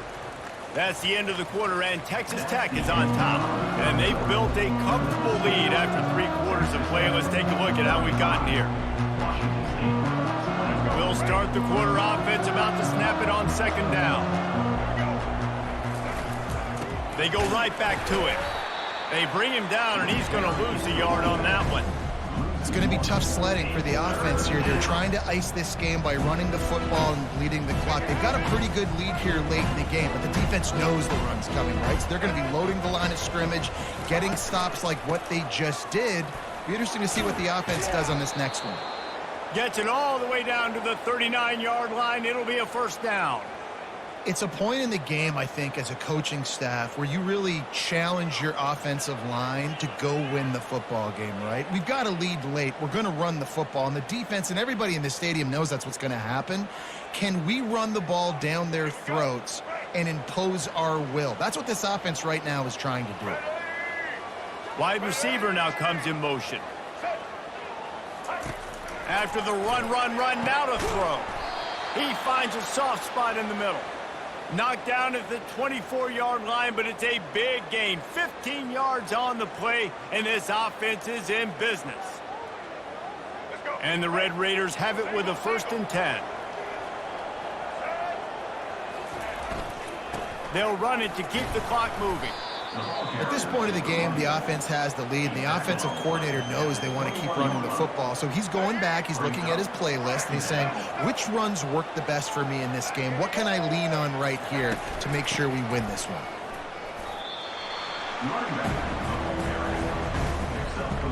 That's the end of the quarter, and Texas Tech is on top. And they've built a comfortable lead after 3 quarters of play. Let's take a look at how we've gotten here. We'll start the quarter offense, about to snap it on 2nd down. They go right back to him. They bring him down, and he's going to lose a yard on that one. It's going to be tough sledding for the offense here. They're trying to ice this game by running the football and bleeding the clock. They've got a pretty good lead here late in the game, but the defense knows the run's coming, right? So they're going to be loading the line of scrimmage, getting stops like what they just did. It'll be interesting to see what the offense does on this next one. Gets it all the way down to the 39-yard line. It'll be a 1st down. It's a point in the game, I think, as a coaching staff where you really challenge your offensive line to go win the football game, right? We've got to lead late. We're going to run the football, and the defense and everybody in the stadium knows that's what's going to happen. Can we run the ball down their throats and impose our will? That's what this offense right now is trying to do. Wide receiver now comes in motion. After the run, now to throw. He finds a soft spot in the middle. Knocked down at the 24-yard line, but it's a big gain. 15 yards on the play, and this offense is in business. And the Red Raiders have it with a 1st and 10. They'll run it to keep the clock moving. At this point of the game, the offense has the lead, and the offensive coordinator knows they want to keep running the football. So he's going back, he's looking at his playlist, and he's saying, which runs work the best for me in this game? What can I lean on right here to make sure we win this one? Running back, picks up 3.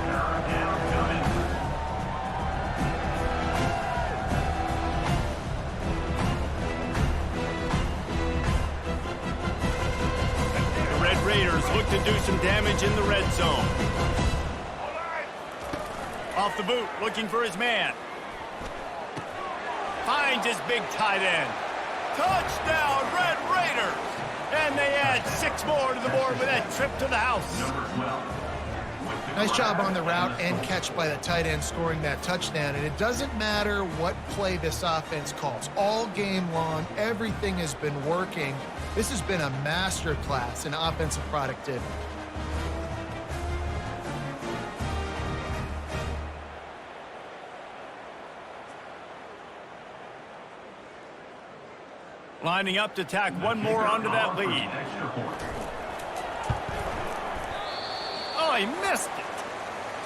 Third down coming. The Red Raiders look to do some damage in the red zone. Off the boot, looking for his man. Finds his big tight end. Touchdown, Red Raiders! And they add 6 more to the board with that trip to the house. Number 12. Nice job on the route and catch by the tight end scoring that touchdown. And it doesn't matter what play this offense calls. All game long, everything has been working. This has been a master class in offensive productivity. Lining up to tack one more onto that lead. Extra point. Oh, he missed it.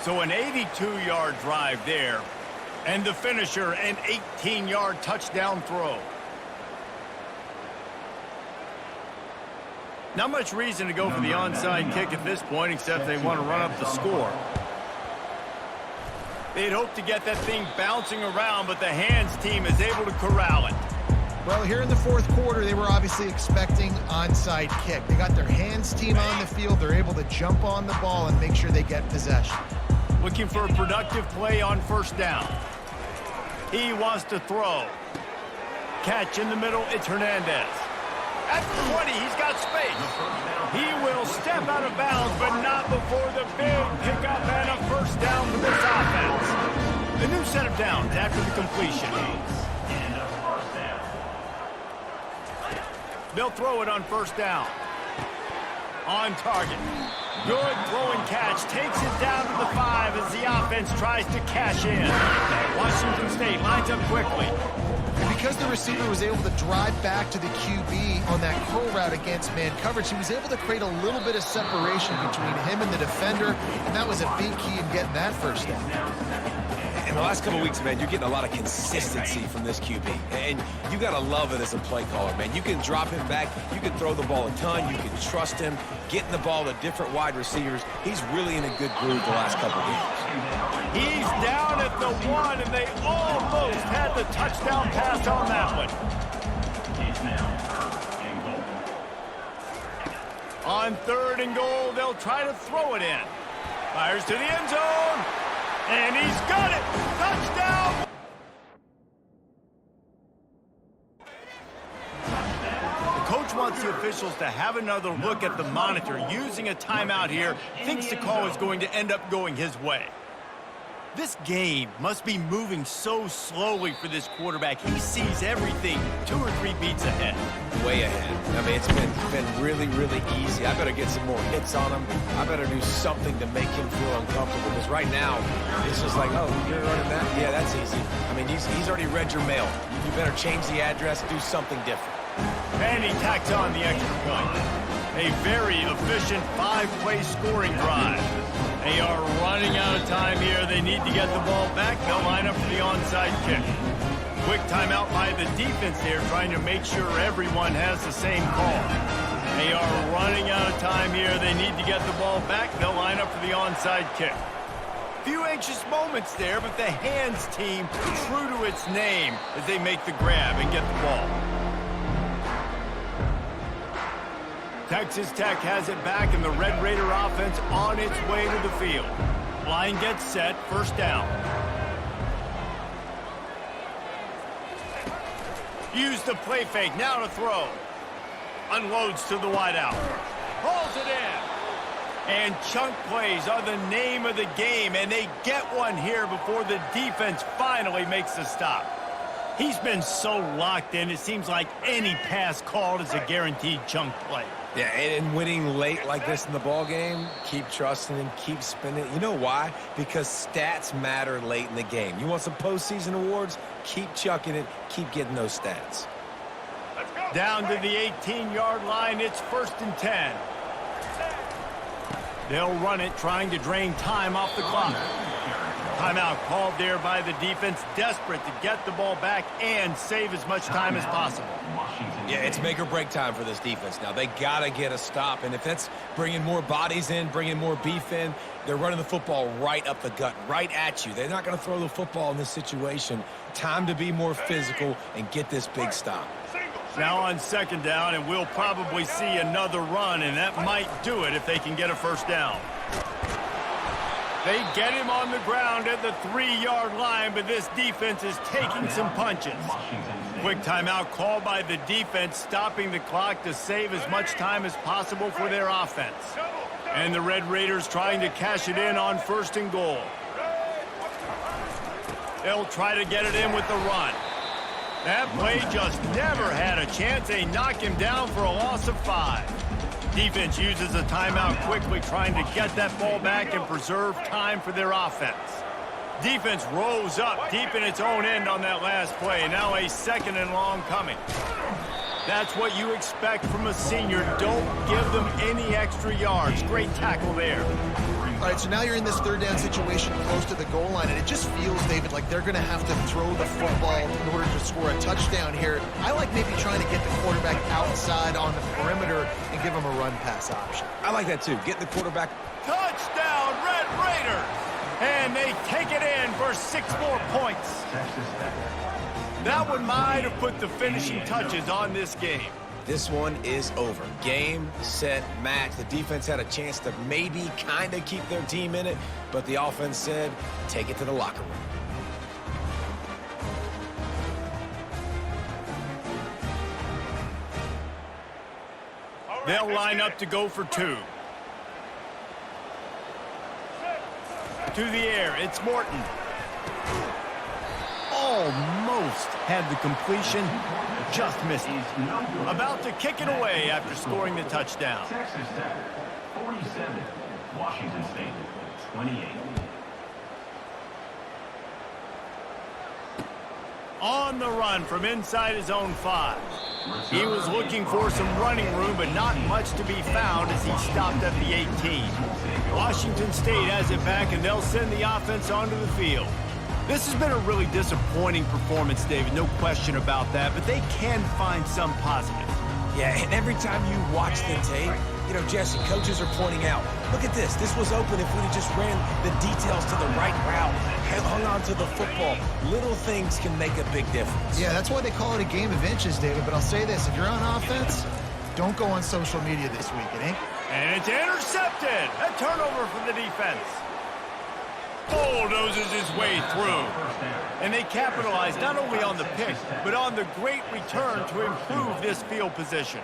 So an 82-yard drive there. And the finisher, an 18-yard touchdown throw. Not much reason to go for the onside kick at this point, except they want to run up the score. They'd hope to get that thing bouncing around, but the hands team is able to corral it. Well, here in the fourth quarter, they were obviously expecting onside kick. They got their hands team on the field. They're able to jump on the ball and make sure they get possession. Looking for a productive play on first down. He wants to throw. Catch in the middle, it's Hernandez. At the 20, he's got space. He will step out of bounds, but not before the big pickup and a first down for this offense. A new set of downs after the completion. They'll throw it on first down. On target. Good throwing catch. Takes it down to the 5 as the offense tries to cash in. Washington State lines up quickly. And because the receiver was able to drive back to the QB on that curl route against man coverage, he was able to create a little bit of separation between him and the defender, and that was a big key in getting that first down. In the last couple of weeks, man, you're getting a lot of consistency from this QB. And you got to love it as a play caller, man. You can drop him back. You can throw the ball a ton. You can trust him, getting the ball to different wide receivers. He's really in a good groove the last couple of games. He's down at the 1, and they almost had the touchdown pass on that one. It's now 3rd and goal. On 3rd and goal, they'll try to throw it in. Fires to the end zone. And he's got it! Touchdown! The coach wants the officials to have another look at the monitor. Using a timeout here, thinks the call is going to end up going his way. This game must be moving so slowly for this quarterback. He sees everything 2 or 3 beats ahead. Way ahead. I mean, it's been really, really easy. I better get some more hits on him. I better do something to make him feel uncomfortable. Because right now, it's just like, oh, you're running that? Yeah, that's easy. I mean, he's already read your mail. You better change the address, do something different. And he tacks on the extra point. A very efficient 5-play scoring drive. They are running out of time here. They need to get the ball back. They'll line up for the onside kick. Quick timeout by the defense there, trying to make sure everyone has the same call. They are running out of time here. They need to get the ball back. They'll line up for the onside kick. Few anxious moments there, but the hands team true to its name as they make the grab and get the ball. Texas Tech has it back, and the Red Raider offense on its way to the field. Line gets set, first down. Use the play fake, now to throw. Unloads to the wideout. Hauls it in. And chunk plays are the name of the game, and they get one here before the defense finally makes the stop. He's been so locked in, it seems like any pass called is a guaranteed chunk play. Yeah, and winning late like this in the ball game, keep trusting him, keep spinning. You know why? Because stats matter late in the game. You want some postseason awards? Keep chucking it, keep getting those stats. Down to the 18-yard line, it's 1st and 10. They'll run it, trying to drain time off the clock. Timeout called there by the defense, desperate to get the ball back and save as much time as possible. Yeah, it's make or break time for this defense now. They got to get a stop, and if that's bringing more bodies in, bringing more beef in, they're running the football right up the gut, right at you. They're not going to throw the football in this situation. Time to be more physical and get this big stop. Now on second down, and we'll probably see another run, and that might do it if they can get a first down. They get him on the ground at the 3-yard line, but this defense is taking some punches. Quick timeout called by the defense, stopping the clock to save as much time as possible for their offense. And the Red Raiders trying to cash it in on 1st and goal. They'll try to get it in with the run. That play just never had a chance. They knock him down for a loss of 5. Defense uses a timeout quickly, trying to get that ball back and preserve time for their offense. Defense rose up deep in its own end on that last play. Now a 2nd and long coming. That's what you expect from a senior. Don't give them any extra yards. Great tackle there. All right, so now you're in this 3rd down situation close to the goal line, and it just feels, David, like they're going to have to throw the football in order to score a touchdown here. I like maybe trying to get the quarterback outside on the perimeter and give him a run-pass option. I like that, too. Getting the quarterback. Touchdown, Red Raiders! And they take it in for 6 more points. That one might have put the finishing touches on this game. This one is over. Game, set, match. The defense had a chance to maybe kind of keep their team in it, but the offense said, take it to the locker room. They'll line up to go for 2. To the air, it's Morton. Almost had the completion, just missed it. About to kick it away after scoring the touchdown. Texas Tech, 47. Washington State, 28. On the run from inside his own 5. He was looking for some running room, but not much to be found as he stopped at the 18. Washington State has it back, and they'll send the offense onto the field. This has been a really disappointing performance, David, no question about that, but they can find some positives. Yeah, and every time you watch the tape, you know, Jesse, coaches are pointing out, look at this. This was open if we just ran the details to the right route, hung on to the football. Little things can make a big difference. Yeah, that's why they call it a game of inches, David. But I'll say this, if you're on offense, don't go on social media this week, it ain't. And it's intercepted. A turnover for the defense. Bulldozes his way through. And they capitalize not only on the pick, but on the great return to improve this field position.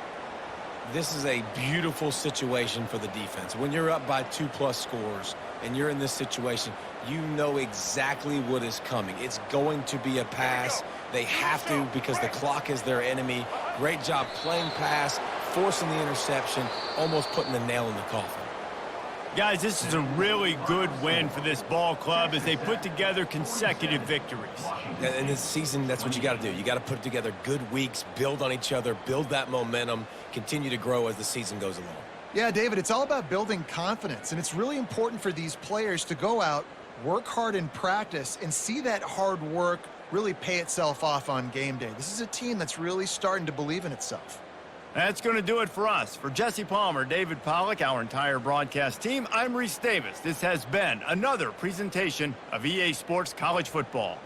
This is a beautiful situation for the defense. When you're up by 2+ scores and you're in this situation, you know exactly what is coming. It's going to be a pass. They have to because the clock is their enemy. Great job playing pass, forcing the interception, almost putting the nail in the coffin. Guys, this is a really good win for this ball club as they put together consecutive victories. In this season, that's what you got to do. You got to put together good weeks, build on each other, build that momentum, continue to grow as the season goes along. Yeah, David, it's all about building confidence, and it's really important for these players to go out, work hard in practice, and see that hard work really pay itself off on game day. This is a team that's really starting to believe in itself. That's going to do it for us. For Jesse Palmer, David Pollack, our entire broadcast team, I'm Reese Davis. This has been another presentation of EA Sports College Football.